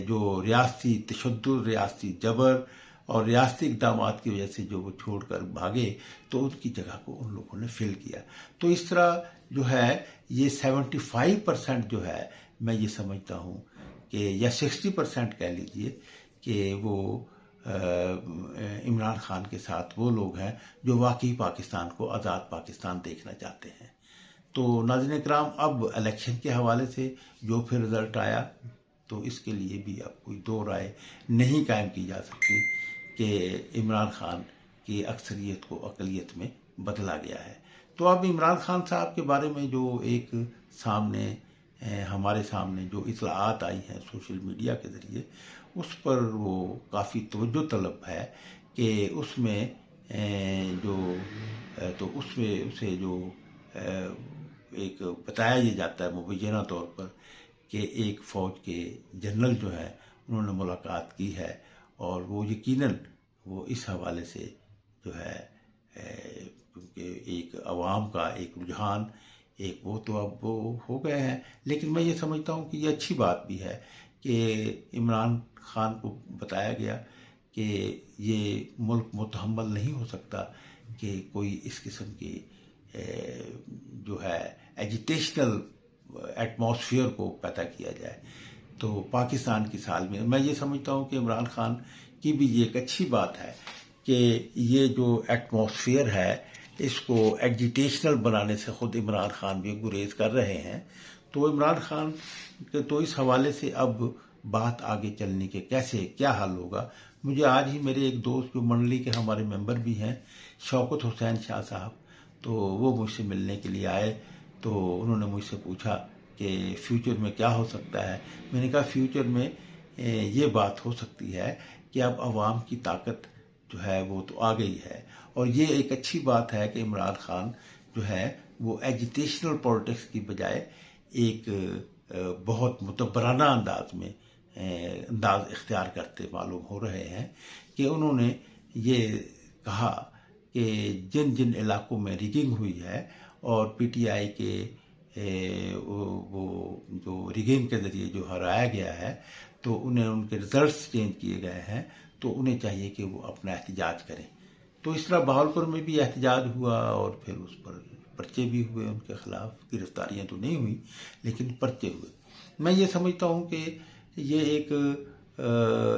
جو ریاستی تشدد، ریاستی جبر اور ریاستی اقدامات کی وجہ سے جو وہ چھوڑ کر بھاگے، تو ان کی جگہ کو ان لوگوں نے فل کیا. تو اس طرح جو ہے یہ 75% جو ہے میں یہ سمجھتا ہوں کہ، یا 60% کہہ لیجئے، کہ وہ عمران خان کے ساتھ وہ لوگ ہیں جو واقعی پاکستان کو آزاد پاکستان دیکھنا چاہتے ہیں. تو ناظرین کرام، اب الیکشن کے حوالے سے جو پھر رزلٹ آیا، تو اس کے لیے بھی اب کوئی 2 رائے نہیں قائم کی جا سکتی کہ عمران خان کی اکثریت کو اقلیت میں بدلا گیا ہے. تو اب عمران خان صاحب کے بارے میں جو ایک سامنے ہمارے سامنے جو اطلاعات آئی ہیں سوشل میڈیا کے ذریعے، اس پر وہ کافی توجہ طلب ہے کہ اس میں جو تو اس میں اسے جو ایک بتایا یہ جاتا ہے مبینہ طور پر کہ ایک فوج کے جنرل جو ہے انہوں نے ملاقات کی ہے، اور وہ یقیناً وہ اس حوالے سے جو ہے کیونکہ ایک عوام کا ایک رجحان ایک وہ تو اب وہ ہو گئے ہیں. لیکن میں یہ سمجھتا ہوں کہ یہ اچھی بات بھی ہے کہ عمران خان کو بتایا گیا کہ یہ ملک متحمل نہیں ہو سکتا کہ کوئی اس قسم کی جو ہے ایجیٹیشنل ایٹماسفیئر کو پیدا کیا جائے. تو پاکستان کی سال میں یہ سمجھتا ہوں کہ عمران خان کی بھی یہ ایک اچھی بات ہے کہ یہ جو ایٹماسفیئر ہے اس کو ایجیٹیشنل بنانے سے خود عمران خان بھی گریز کر رہے ہیں. تو عمران خان کے تو اس حوالے سے اب بات آگے چلنے کے کیسے کیا حل ہوگا. مجھے آج ہی میرے ایک دوست جو منڈلی کے ہمارے ممبر بھی ہیں شوکت حسین شاہ صاحب، تو وہ مجھ سے ملنے کے لیے آئے. تو انہوں نے مجھ سے پوچھا کہ فیوچر میں کیا ہو سکتا ہے. میں نے کہا فیوچر میں یہ بات ہو سکتی ہے کہ اب عوام کی طاقت جو ہے وہ تو آ گئی ہے، اور یہ ایک اچھی بات ہے کہ عمران خان جو ہے وہ ایجیٹیشنل پولیٹکس کی بجائے ایک بہت متبرانہ انداز اختیار کرتے معلوم ہو رہے ہیں کہ انہوں نے یہ کہا کہ جن جن علاقوں میں ریگنگ ہوئی ہے اور پی ٹی آئی کے وہ جو ریگنگ کے ذریعے جو ہرایا گیا ہے تو انہیں ان کے رزلٹس چینج کیے گئے ہیں، تو انہیں چاہیے کہ وہ اپنا احتجاج کریں. تو اس طرح بہاولپور میں بھی احتجاج ہوا اور پھر اس پر پرچے بھی ہوئے، ان کے خلاف گرفتاریاں تو نہیں ہوئی لیکن پرچے ہوئے. میں یہ سمجھتا ہوں کہ یہ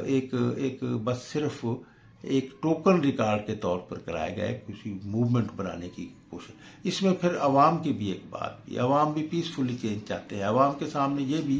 ایک بس صرف ایک ٹوکن ریکارڈ کے طور پر کرایا گیا ہے کسی موومنٹ بنانے کی کوشش. اس میں پھر عوام کی بھی ایک بات بھی، عوام بھی پیسفلی چینج چاہتے ہیں. عوام کے سامنے یہ بھی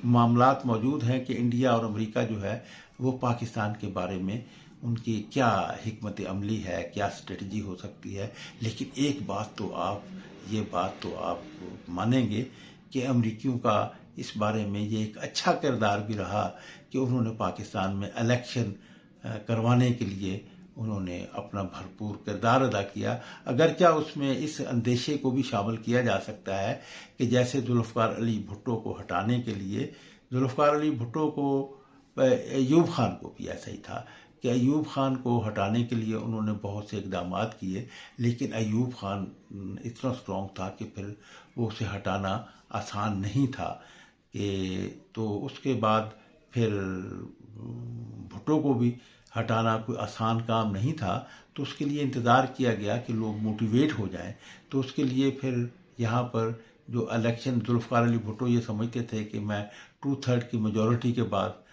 معاملات موجود ہیں کہ انڈیا اور امریکہ جو ہے وہ پاکستان کے بارے میں ان کی کیا حکمت عملی ہے، کیا اسٹریٹجی ہو سکتی ہے. لیکن ایک بات تو آپ مانیں گے کہ امریکیوں کا اس بارے میں یہ ایک اچھا کردار بھی رہا کہ انہوں نے پاکستان میں الیکشن کروانے کے لیے انہوں نے اپنا بھرپور کردار ادا کیا. اگرچہ اس میں اس اندیشے کو بھی شامل کیا جا سکتا ہے کہ جیسے ذوالفقار علی بھٹو کو ہٹانے کے لیے، ذوالفقار علی بھٹو کو ایوب خان کو بھی ایسا ہی تھا کہ ایوب خان کو ہٹانے کے لیے انہوں نے بہت سے اقدامات کیے، لیکن ایوب خان اتنا اسٹرانگ تھا کہ پھر وہ اسے ہٹانا آسان نہیں تھا. تو اس کے بعد پھر بھٹو کو بھی ہٹانا کوئی آسان کام نہیں تھا. تو اس کے لیے انتظار کیا گیا کہ لوگ موٹیویٹ ہو جائیں. تو اس کے لیے پھر یہاں پر جو الیکشن، ذوالفقار علی بھٹو یہ سمجھتے تھے کہ میں 2/3 کی میجورٹی کے بعد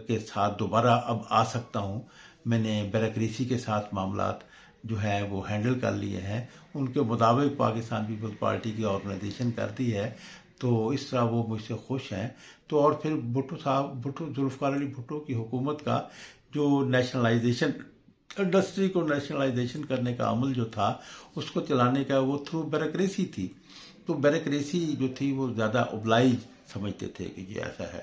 کے ساتھ دوبارہ اب آ سکتا ہوں. میں نے بیوروکریسی کے ساتھ معاملات جو ہے وہ ہینڈل کر لیے ہیں. ان کے مطابق پاکستان پیپلز پارٹی کی آرگنائزیشن کرتی ہے، تو اس طرح وہ مجھ سے خوش ہیں. تو اور پھر ذوالفقار علی بھٹو کی حکومت کا جو نیشنلائزیشن، انڈسٹری کو نیشنلائزیشن کرنے کا عمل جو تھا اس کو چلانے کا وہ تھرو بیوروکریسی تھی. تو بیوروکریسی جو تھی وہ زیادہ اوبلائج سمجھتے تھے کہ یہ ایسا ہے.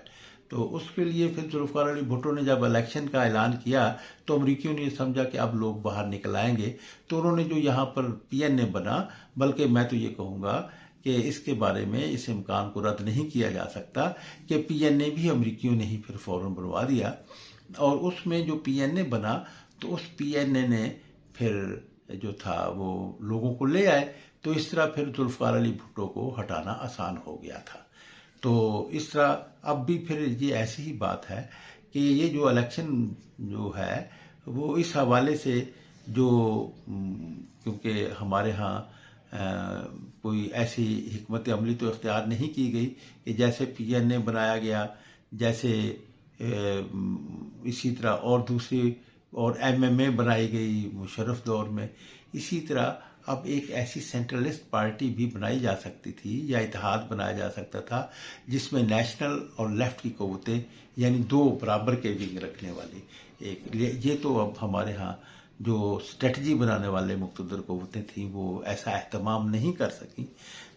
تو اس کے لیے پھر ذوالفقار علی بھٹو نے جب الیکشن کا اعلان کیا تو امریکیوں نے یہ سمجھا کہ اب لوگ باہر نکل آئیں گے. تو انہوں نے جو یہاں پر پی این اے بنا، بلکہ میں تو یہ کہوں گا کہ اس کے بارے میں اس امکان کو رد نہیں کیا جا سکتا کہ پی این اے بھی امریکیوں نے ہی پھر فوراً بنوا دیا. اور اس میں جو پی این اے بنا تو اس پی این اے نے پھر جو تھا وہ لوگوں کو لے آئے. تو اس طرح پھر ذوالفقار علی بھٹو کو ہٹانا آسان ہو گیا تھا. تو اس طرح اب بھی پھر یہ ایسی ہی بات ہے کہ یہ جو الیکشن جو ہے وہ اس حوالے سے جو کیونکہ ہمارے ہاں کوئی ایسی حکمت عملی تو اختیار نہیں کی گئی کہ جیسے پی این اے بنایا گیا، جیسے اسی طرح اور دوسری اور ایم ایم اے بنائی گئی مشرف دور میں، اسی طرح اب ایک ایسی سینٹرلسٹ پارٹی بھی بنائی جا سکتی تھی یا اتحاد بنایا جا سکتا تھا جس میں نیشنل اور لیفٹ کی قوتیں، یعنی دو برابر کے ونگ رکھنے والی ایک. یہ تو اب ہمارے ہاں جو اسٹریٹجی بنانے والے مقتدر قوتیں تھیں وہ ایسا اہتمام نہیں کر سکیں.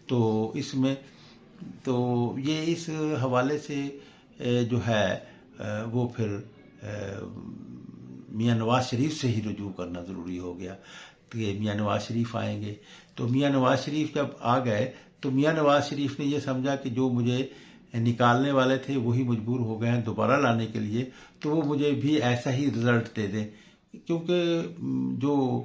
تو اس میں تو یہ اس حوالے سے جو ہے وہ پھر میاں نواز شریف سے ہی رجوع کرنا ضروری ہو گیا کہ میاں نواز شریف آئیں گے. تو میاں نواز شریف جب آ گئے تو میاں نواز شریف نے یہ سمجھا کہ جو مجھے نکالنے والے تھے وہی مجبور ہو گئے ہیں دوبارہ لانے کے لیے، تو وہ مجھے بھی ایسا ہی رزلٹ دے دیں، کیونکہ جو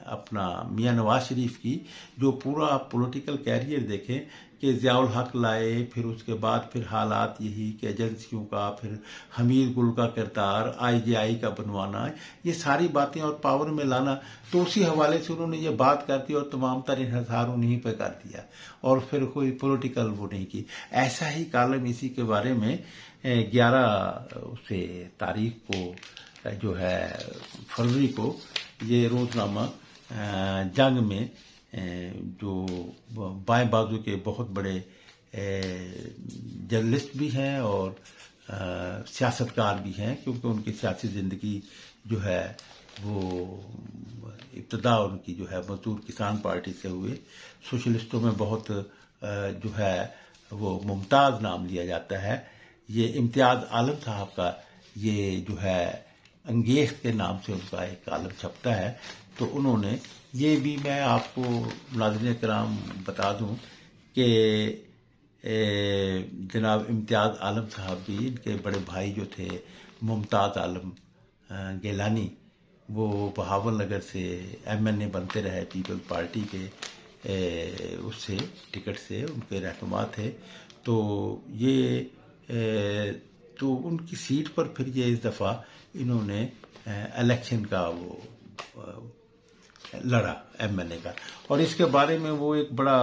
اپنا میاں نواز شریف کی جو پورا پولیٹیکل کیریئر دیکھیں کہ ضیاء الحق لائے، پھر اس کے بعد پھر حالات یہی کہ ایجنسیوں کا، پھر حمید گل کا کردار، IGI کا بنوانا، یہ ساری باتیں اور پاور میں لانا، تو اسی حوالے سے انہوں نے یہ بات کر دی اور تمام تر انحصار انہیں پہ کر دیا، اور پھر کوئی پولیٹیکل وہ نہیں کی۔ ایسا ہی کالم اسی کے بارے میں 11 سے تاریخ کو جو ہے فروری کو یہ روزنامہ جنگ میں جو بائیں بازو کے بہت بڑے جرنلسٹ بھی ہیں اور سیاستکار بھی ہیں، کیونکہ ان کی سیاسی زندگی جو ہے وہ ابتدا ان کی جو ہے مزدور کسان پارٹی سے ہوئے۔ سوشلسٹوں میں بہت جو ہے وہ ممتاز نام لیا جاتا ہے۔ یہ امتیاز عالم صاحب کا یہ جو ہے انگیخت کے نام سے ان کا ایک کالم چھپتا ہے، تو انہوں نے یہ بھی، میں آپ کو ناظرین کرام بتا دوں کہ جناب امتیاز عالم صاحب بھی، ان کے بڑے بھائی جو تھے ممتاز عالم گیلانی، وہ بہاول نگر سے MNA بنتے رہے پیپل پارٹی کے اس سے ٹکٹ سے، ان کے رہنما تھے، تو یہ تو ان کی سیٹ پر پھر یہ اس دفعہ انہوں نے الیکشن کا وہ لڑا MNA کا، اور اس کے بارے میں وہ ایک بڑا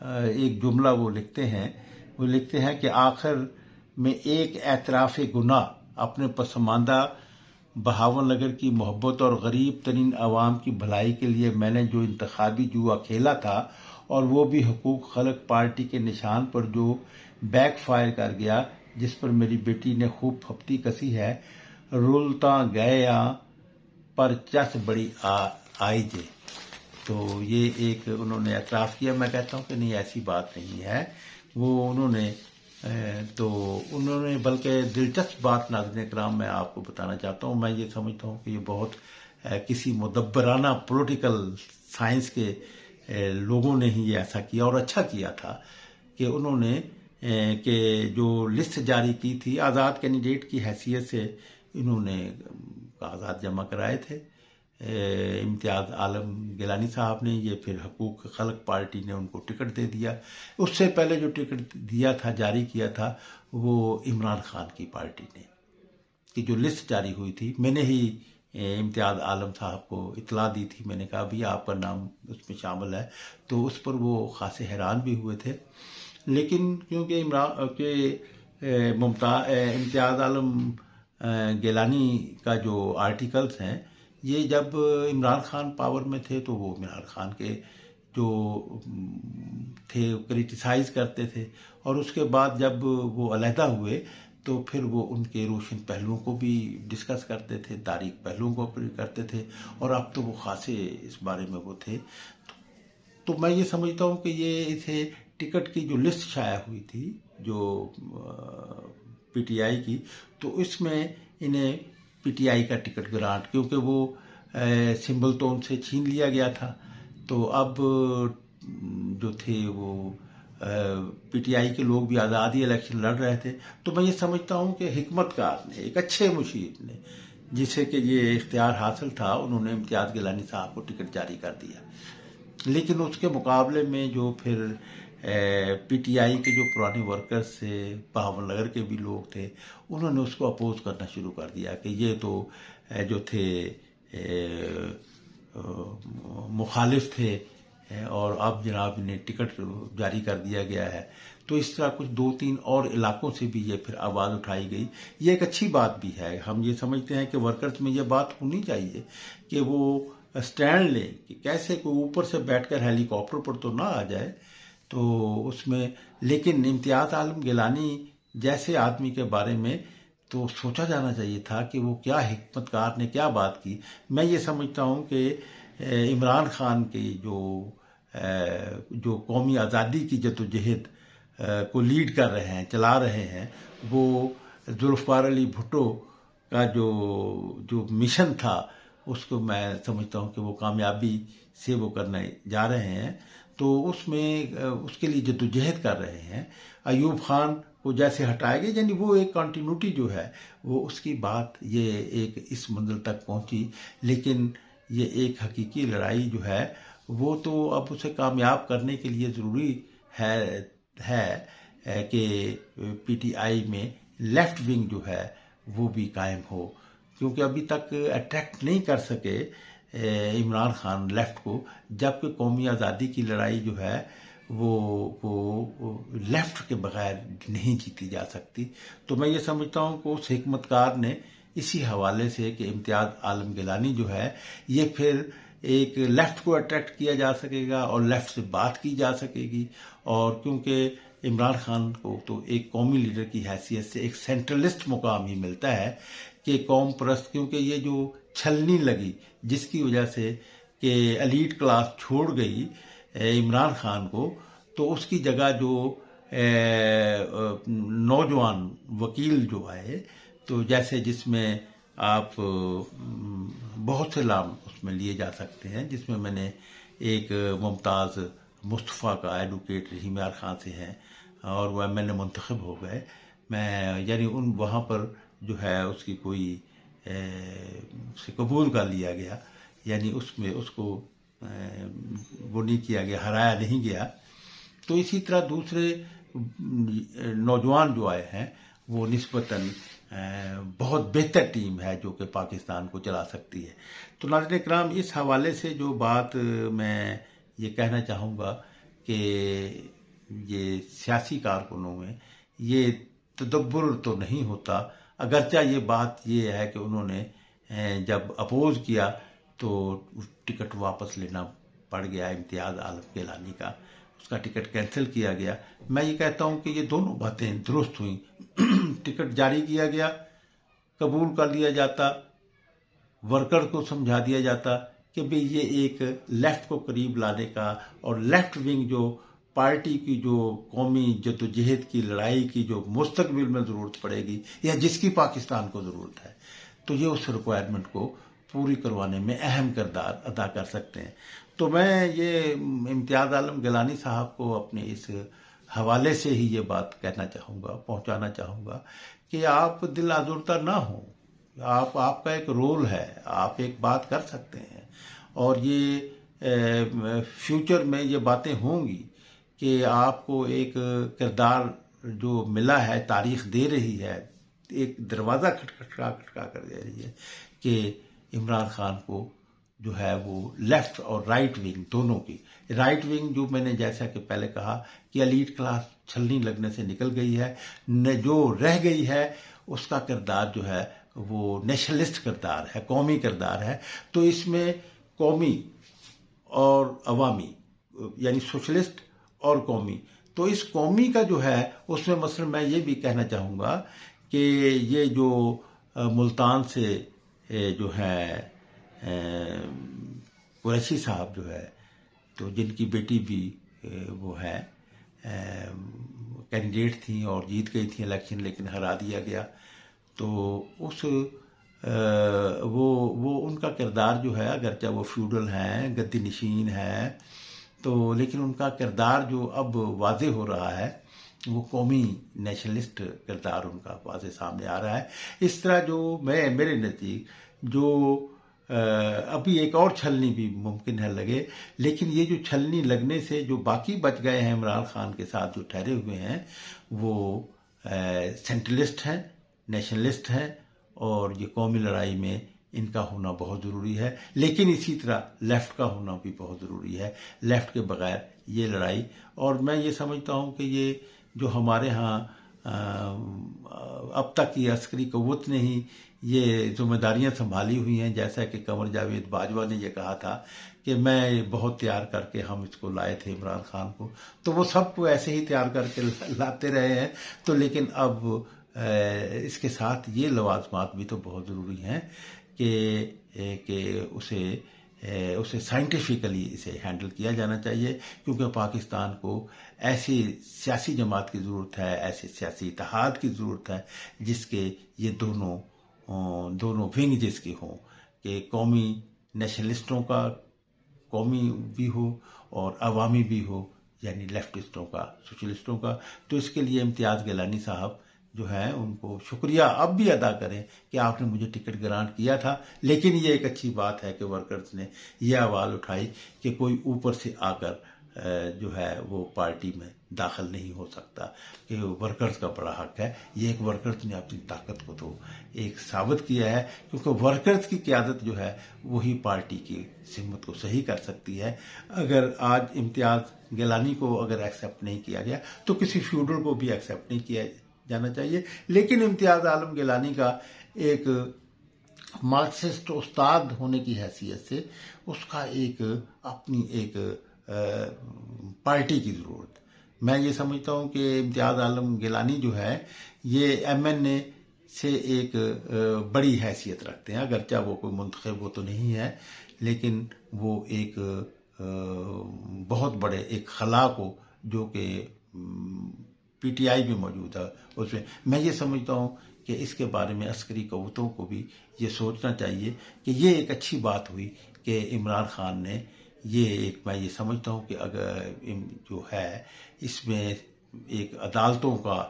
ایک جملہ وہ لکھتے ہیں کہ آخر میں ایک اعتراف گناہ، اپنے پسماندہ بہاول نگر کی محبت اور غریب ترین عوام کی بھلائی کے لیے میں نے جو انتخابی جوا کھیلا تھا، اور وہ بھی حقوق خلق پارٹی کے نشان پر، جو بیک فائر کر گیا، جس پر میری بیٹی نے خوب پھپتی کسی ہے، رولتا گیا پر چس بڑی آئی جے۔ تو یہ ایک انہوں نے اعتراف کیا۔ میں کہتا ہوں کہ نہیں، ایسی بات نہیں ہے، وہ انہوں نے بلکہ دلچسپ بات ناظرین کرام میں آپ کو بتانا چاہتا ہوں، میں یہ سمجھتا ہوں کہ یہ بہت کسی مدبرانہ پولیٹیکل سائنس کے لوگوں نے ہی یہ ایسا کیا، اور اچھا کیا تھا کہ انہوں نے کہ جو لسٹ جاری کی تھی آزاد کینڈیڈیٹ کی حیثیت سے، انہوں نے کاغذات جمع کرائے تھے امتیاز عالم گیلانی صاحب نے، یہ پھر حقوق خلق پارٹی نے ان کو ٹکٹ دے دیا۔ اس سے پہلے جو ٹکٹ دیا تھا، جاری کیا تھا، وہ عمران خان کی پارٹی نے، کہ جو لسٹ جاری ہوئی تھی، میں نے ہی امتیاز عالم صاحب کو اطلاع دی تھی، میں نے کہا بھی آپ کا نام اس میں شامل ہے، تو اس پر وہ خاصے حیران بھی ہوئے تھے۔ لیکن کیونکہ امتیاز عالم گیلانی کا جو آرٹیکلز ہیں، یہ جب عمران خان پاور میں تھے تو وہ عمران خان کے جو تھے کریٹیسائز کرتے تھے، اور اس کے بعد جب وہ علیحدہ ہوئے تو پھر وہ ان کے روشن پہلوؤں کو بھی ڈسکس کرتے تھے، تاریخ پہلوؤں کو بھی کرتے تھے، اور اب تو وہ خاصے اس بارے میں وہ تھے۔ تو میں یہ سمجھتا ہوں کہ یہ اسے ٹکٹ کی جو لسٹ شائع ہوئی تھی جو PTI کی، تو اس میں انہیں PTI کا ٹکٹ گرانٹ، کیونکہ وہ سمبل تو ان سے چھین لیا گیا تھا، تو اب جو تھے وہ PTI کے لوگ بھی آزادی الیکشن لڑ رہے تھے۔ تو میں یہ سمجھتا ہوں کہ حکمت کار نے، ایک اچھے مشیر نے، جسے کہ یہ اختیار حاصل تھا، انہوں نے امتیاز گیلانی صاحب کو ٹکٹ جاری کر دیا۔ لیکن اس کے مقابلے میں جو پھر PTI کے جو پرانے ورکرز تھے، بہاول نگر کے بھی لوگ تھے، انہوں نے اس کو اپوز کرنا شروع کر دیا کہ یہ تو جو تھے مخالف تھے، اور اب جناب انہیں ٹکٹ جاری کر دیا گیا ہے۔ تو اس طرح کچھ 2-3 اور علاقوں سے بھی یہ پھر آواز اٹھائی گئی۔ یہ ایک اچھی بات بھی ہے، ہم یہ سمجھتے ہیں کہ ورکرز میں یہ بات ہونی چاہیے کہ وہ سٹینڈ لیں کہ کیسے کوئی اوپر سے بیٹھ کر ہیلی کاپٹر پر تو نہ آ جائے، تو اس میں۔ لیکن امتیاز عالم گیلانی جیسے آدمی کے بارے میں تو سوچا جانا چاہیے تھا کہ وہ کیا حکمت کار نے کیا بات کی۔ میں یہ سمجھتا ہوں کہ عمران خان کی جو قومی آزادی کی جدوجہد کو لیڈ کر رہے ہیں، چلا رہے ہیں، وہ ذوالفقار علی بھٹو کا جو مشن تھا، اس کو میں سمجھتا ہوں کہ وہ کامیابی سے وہ کرنے جا رہے ہیں۔ تو اس میں اس کے لیے جدوجہد کر رہے ہیں. ایوب خان کو جیسے ہٹائے گئے، یعنی وہ ایک کنٹینیوٹی جو ہے وہ اس کی بات یہ ایک اس منزل تک پہنچی. لیکن یہ ایک حقیقی لڑائی جو ہے وہ تو اب اسے کامیاب کرنے کے لیے ضروری ہے کہ پی ٹی آئی میں لیفٹ ونگ جو ہے وہ بھی قائم ہو، کیونکہ ابھی تک اٹریکٹ نہیں کر سکے عمران خان لیفٹ کو، جبکہ قومی آزادی کی لڑائی جو ہے وہ لیفٹ کے بغیر نہیں جیتی جا سکتی. تو میں یہ سمجھتا ہوں کہ اس حکمت کار نے اسی حوالے سے کہ امتیاز عالم گیلانی جو ہے یہ پھر ایک لیفٹ کو اٹریکٹ کیا جا سکے گا اور لیفٹ سے بات کی جا سکے گی. اور کیونکہ عمران خان کو تو ایک قومی لیڈر کی حیثیت سے ایک سینٹرلسٹ مقام ہی ملتا ہے کہ قوم پرست، کیونکہ یہ جو چھلنی لگی جس کی وجہ سے کہ ایلیٹ کلاس چھوڑ گئی عمران خان کو، تو اس کی جگہ جو نوجوان وکیل جو آئے، تو جیسے جس میں آپ بہت سے نام اس میں لیے جا سکتے ہیں، جس میں میں نے ایک ممتاز مصطفیٰ کا ایڈوکیٹ رحیم یار خان سے ہیں اور وہ ایم ایل اے منتخب ہو گئے. میں یعنی وہاں پر جو ہے اس کی کوئی سے قبول کر لیا گیا، یعنی اس میں اس کو وہ نہیں کیا گیا، ہرایا نہیں گیا. تو اسی طرح دوسرے نوجوان جو آئے ہیں وہ نسبتاً بہت بہتر ٹیم ہے جو کہ پاکستان کو چلا سکتی ہے. تو ناظرین کرام، اس حوالے سے جو بات میں یہ کہنا چاہوں گا کہ یہ سیاسی کارکنوں میں یہ تدبر تو نہیں ہوتا، اگرچہ یہ بات یہ ہے کہ انہوں نے جب اپوز کیا تو ٹکٹ واپس لینا پڑ گیا امتیاز عالم گیلانی کا، اس کا ٹکٹ کینسل کیا گیا. میں یہ کہتا ہوں کہ یہ دونوں باتیں درست ہوئیں. ٹکٹ جاری کیا گیا، قبول کر لیا جاتا، ورکر کو سمجھا دیا جاتا کہ بھئی یہ ایک لیفٹ کو قریب لانے کا اور لیفٹ ونگ جو پارٹی کی جو قومی جدوجہد کی لڑائی کی جو مستقبل میں ضرورت پڑے گی یا جس کی پاکستان کو ضرورت ہے، تو یہ اس ریکوائرمنٹ کو پوری کروانے میں اہم کردار ادا کر سکتے ہیں. تو میں یہ امتیاز عالم گیلانی صاحب کو اپنے اس حوالے سے ہی یہ بات کہنا چاہوں گا، پہنچانا چاہوں گا کہ آپ دل آزردہ نہ ہوں. آپ کا ایک رول ہے، آپ ایک بات کر سکتے ہیں، اور یہ فیوچر میں یہ باتیں ہوں گی کہ آپ کو ایک کردار جو ملا ہے، تاریخ دے رہی ہے، ایک دروازہ کھٹکھٹا کر دے رہی ہے کہ عمران خان کو جو ہے وہ لیفٹ اور رائٹ ونگ دونوں کی، رائٹ ونگ جو میں نے جیسا کہ پہلے کہا کہ ایلیٹ کلاس چھلنی لگنے سے نکل گئی ہے، جو رہ گئی ہے اس کا کردار جو ہے وہ نیشنلسٹ کردار ہے، قومی کردار ہے. تو اس میں قومی اور عوامی، یعنی سوشلسٹ اور قومی، تو اس قومی کا جو ہے اس میں مثلا میں یہ بھی کہنا چاہوں گا کہ یہ جو ملتان سے جو ہے قریشی صاحب جو ہے، تو جن کی بیٹی بھی وہ ہے کینڈیڈیٹ تھیں اور جیت گئی تھیں الیکشن، لیکن ہرا دیا گیا. تو اس وہ ان کا کردار جو ہے، اگرچہ وہ فیوڈل ہیں، گدی نشین ہیں، تو لیکن ان کا کردار جو اب واضح ہو رہا ہے وہ قومی نیشنلسٹ کردار ان کا واضح سامنے آ رہا ہے. اس طرح جو میرے نزدیک جو ابھی ایک اور چھلنی بھی ممکن ہے لگے، لیکن یہ جو چھلنی لگنے سے جو باقی بچ گئے ہیں عمران خان کے ساتھ جو ٹھہرے ہوئے ہیں، وہ سینٹرلسٹ ہیں، نیشنلسٹ ہیں، اور یہ قومی لڑائی میں ان کا ہونا بہت ضروری ہے. لیکن اسی طرح لیفٹ کا ہونا بھی بہت ضروری ہے. لیفٹ کے بغیر یہ لڑائی، اور میں یہ سمجھتا ہوں کہ یہ جو ہمارے ہاں اب تک یہ عسکری قوت نے ہی یہ ذمہ داریاں سنبھالی ہوئی ہیں، جیسا کہ قمر جاوید باجوہ نے یہ کہا تھا کہ میں بہت تیار کر کے ہم اس کو لائے تھے عمران خان کو، تو وہ سب کو ایسے ہی تیار کر کے لاتے رہے ہیں. تو لیکن اب اس کے ساتھ یہ لوازمات بھی تو بہت ضروری ہیں کہ اسے سائنٹیفکلی اسے ہینڈل کیا جانا چاہیے، کیونکہ پاکستان کو ایسی سیاسی جماعت کی ضرورت ہے، ایسے سیاسی اتحاد کی ضرورت ہے جس کے یہ دونوں ونگ جس کی ہوں، کہ قومی نیشنلسٹوں کا قومی بھی ہو اور عوامی بھی ہو، یعنی لیفٹسٹوں کا، سوشلسٹوں کا۔ تو اس کے لیے امتیاز گیلانی صاحب جو ہیں ان کو شکریہ اب بھی ادا کریں کہ آپ نے مجھے ٹکٹ گرانٹ کیا تھا، لیکن یہ ایک اچھی بات ہے کہ ورکرز نے یہ آواز اٹھائی کہ کوئی اوپر سے آ کر جو ہے وہ پارٹی میں داخل نہیں ہو سکتا، کہ ورکرز کا بڑا حق ہے۔ یہ ایک ورکرز نے اپنی طاقت کو تو ایک ثابت کیا ہے، کیونکہ ورکرز کی قیادت جو ہے وہی پارٹی کی سمت کو صحیح کر سکتی ہے۔ اگر آج امتیاز گیلانی کو اگر ایکسیپٹ نہیں کیا گیا تو کسی فیوڈل کو بھی ایکسیپٹ نہیں کیا جانا چاہیے، لیکن امتیاز عالم گیلانی کا ایک مارکسسٹ استاد ہونے کی حیثیت سے اس کا ایک اپنی ایک پارٹی کی ضرورت۔ میں یہ سمجھتا ہوں کہ امتیاز عالم گیلانی جو ہے یہ ایم این اے سے ایک بڑی حیثیت رکھتے ہیں، اگرچہ وہ کوئی منتخب وہ تو نہیں ہے، لیکن وہ ایک بہت بڑے ایک خلا کو جو کہ پی ٹی آئی میں موجود ہے اس میں یہ سمجھتا ہوں کہ اس کے بارے میں عسکری قوتوں کو بھی یہ سوچنا چاہیے کہ یہ ایک اچھی بات ہوئی کہ عمران خان نے یہ ایک، میں یہ سمجھتا ہوں کہ اگر جو ہے اس میں ایک عدالتوں کا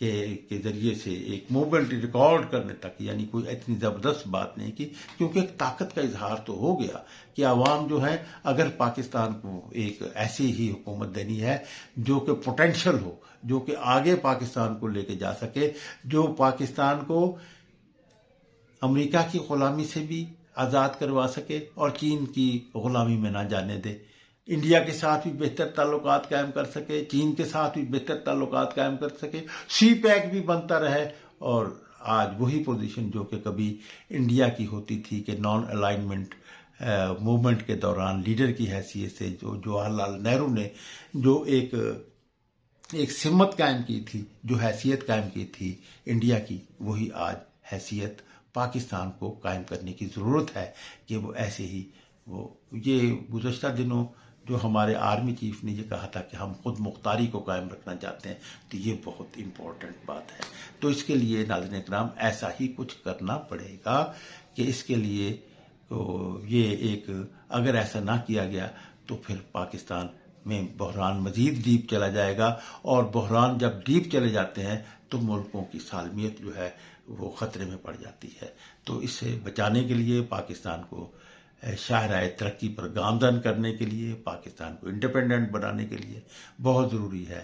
کے ذریعے سے ایک موومنٹ ریکارڈ کرنے تک، یعنی کوئی اتنی زبردست بات نہیں کی، کیونکہ ایک طاقت کا اظہار تو ہو گیا کہ عوام جو ہے اگر پاکستان کو ایک ایسی ہی حکومت دینی ہے جو کہ پوٹینشل ہو، جو کہ آگے پاکستان کو لے کے جا سکے، جو پاکستان کو امریکہ کی غلامی سے بھی آزاد کروا سکے اور چین کی غلامی میں نہ جانے دے، انڈیا کے ساتھ بھی بہتر تعلقات قائم کر سکے، چین کے ساتھ بھی بہتر تعلقات قائم کر سکے، سی پیک بھی بنتا رہے، اور آج وہی پوزیشن جو کہ کبھی انڈیا کی ہوتی تھی کہ نان الائنمنٹ موومنٹ کے دوران لیڈر کی حیثیت سے جو جواہر لال نہرو نے جو ایک سمت قائم کی تھی، جو حیثیت قائم کی تھی انڈیا کی، وہی آج حیثیت پاکستان کو قائم کرنے کی ضرورت ہے کہ وہ ایسے ہی یہ گزشتہ دنوں جو ہمارے آرمی چیف نے یہ کہا تھا کہ ہم خود مختاری کو قائم رکھنا چاہتے ہیں، تو یہ بہت امپورٹنٹ بات ہے۔ تو اس کے لیے ناظرین اکرام ایسا ہی کچھ کرنا پڑے گا کہ اس کے لیے یہ ایک، اگر ایسا نہ کیا گیا تو پھر پاکستان میں بحران مزید ڈیپ چلا جائے گا، اور بحران جب ڈیپ چلے جاتے ہیں تو ملکوں کی سالمیت جو ہے وہ خطرے میں پڑ جاتی ہے۔ تو اس سے بچانے کے لیے، پاکستان کو شاہراہ ترقی پر گامزن کرنے کے لیے، پاکستان کو انڈیپینڈنٹ بنانے کے لیے بہت ضروری ہے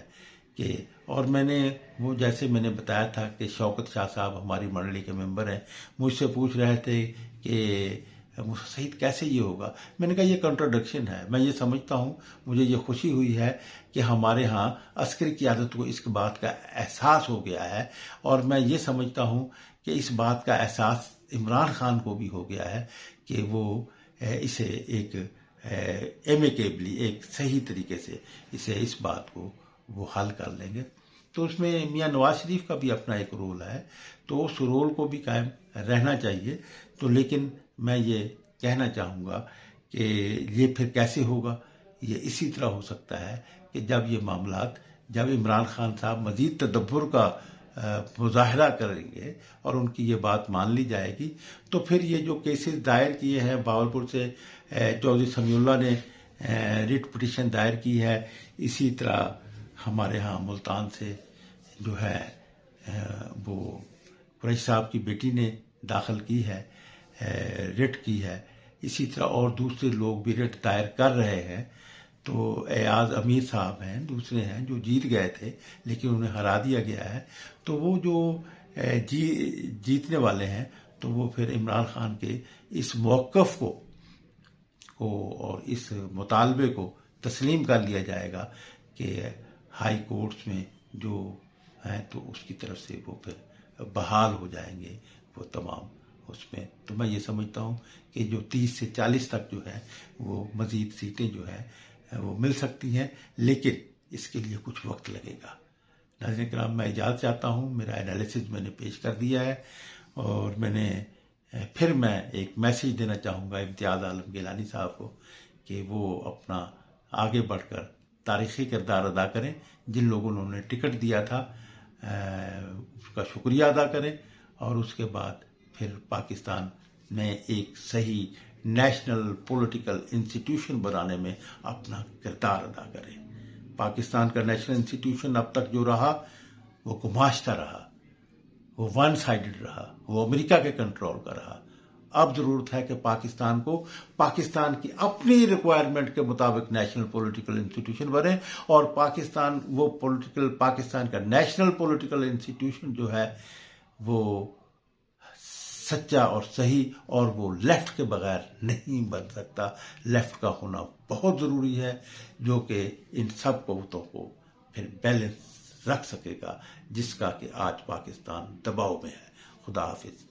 کہ، اور میں نے وہ جیسے میں نے بتایا تھا کہ شوکت شاہ صاحب ہماری منڈلی کے ممبر ہیں، مجھ سے پوچھ رہے تھے کہ سعید کیسے یہ ہوگا؟ میں نے کہا یہ کنٹراڈکشن ہے۔ میں یہ سمجھتا ہوں، مجھے یہ خوشی ہوئی ہے کہ ہمارے ہاں عسکری قیادت کو اس بات کا احساس ہو گیا ہے، اور میں یہ سمجھتا ہوں کہ اس بات کا احساس عمران خان کو بھی ہو گیا ہے کہ وہ اسے ایک ایمیکیبلی، ایک صحیح طریقے سے اس بات کو وہ حل کر لیں گے۔ تو اس میں میاں نواز شریف کا بھی اپنا ایک رول ہے، تو اس رول کو بھی قائم رہنا چاہیے۔ تو لیکن میں یہ کہنا چاہوں گا کہ یہ پھر کیسے ہوگا؟ یہ اسی طرح ہو سکتا ہے کہ جب یہ معاملات، جب عمران خان صاحب مزید تدبر کا مظاہرہ کریں گے اور ان کی یہ بات مان لی جائے گی، تو پھر یہ جو کیسز دائر کیے ہیں، باولپور سے چودھری سمیع اللہ نے ریٹ پٹیشن دائر کی ہے، اسی طرح ہمارے ہاں ملتان سے جو ہے وہ قریش صاحب کی بیٹی نے داخل کی ہے، ریٹ کی ہے، اسی طرح اور دوسرے لوگ بھی ریٹ دائر کر رہے ہیں۔ تو ایاز امیر صاحب ہیں، دوسرے ہیں جو جیت گئے تھے لیکن انہیں ہرا دیا گیا ہے، تو وہ جو جیتنے والے ہیں تو وہ پھر عمران خان کے اس موقف کو اور اس مطالبے کو تسلیم کر لیا جائے گا کہ ہائی کورٹس میں جو ہیں تو اس کی طرف سے وہ پھر بحال ہو جائیں گے وہ تمام اس میں۔ تو میں یہ سمجھتا ہوں کہ جو 30 سے 40 تک جو ہے وہ مزید سیٹیں جو ہیں وہ مل سکتی ہیں، لیکن اس کے لیے کچھ وقت لگے گا۔ ناظرین کرام، میں اجازت چاہتا ہوں، میرا انالیسز میں نے پیش کر دیا ہے، اور میں ایک میسیج دینا چاہوں گا امتیاز عالم گیلانی صاحب کو کہ وہ اپنا آگے بڑھ کر تاریخی کردار ادا کریں، جن لوگوں نے انہیں ٹکٹ دیا تھا اس کا شکریہ ادا کریں، اور اس کے بعد پھر پاکستان میں ایک صحیح نیشنل پولیٹیکل انسٹیٹیوشن بنانے میں اپنا کردار ادا کرے. پاکستان کا نیشنل انسٹیٹیوشن اب تک جو رہا وہ گماشتہ رہا, وہ ون سائیڈڈ رہا, وہ امریکہ کے کنٹرول کا رہا. اب ضرورت ہے کہ پاکستان کو پاکستان کی اپنی ریکوائرمنٹ کے مطابق نیشنل پولیٹیکل انسٹیٹیوشن بنے, اور پاکستان کا نیشنل پولیٹیکل انسٹیٹیوشن جو ہے وہ سچا اور صحیح, اور وہ لیفٹ کے بغیر نہیں بن سکتا. لیفٹ کا ہونا بہت ضروری ہے جو کہ ان سب قوتوں کو پھر بیلنس رکھ سکے گا, جس کا کہ آج پاکستان دباؤ میں ہے. خدا حافظ.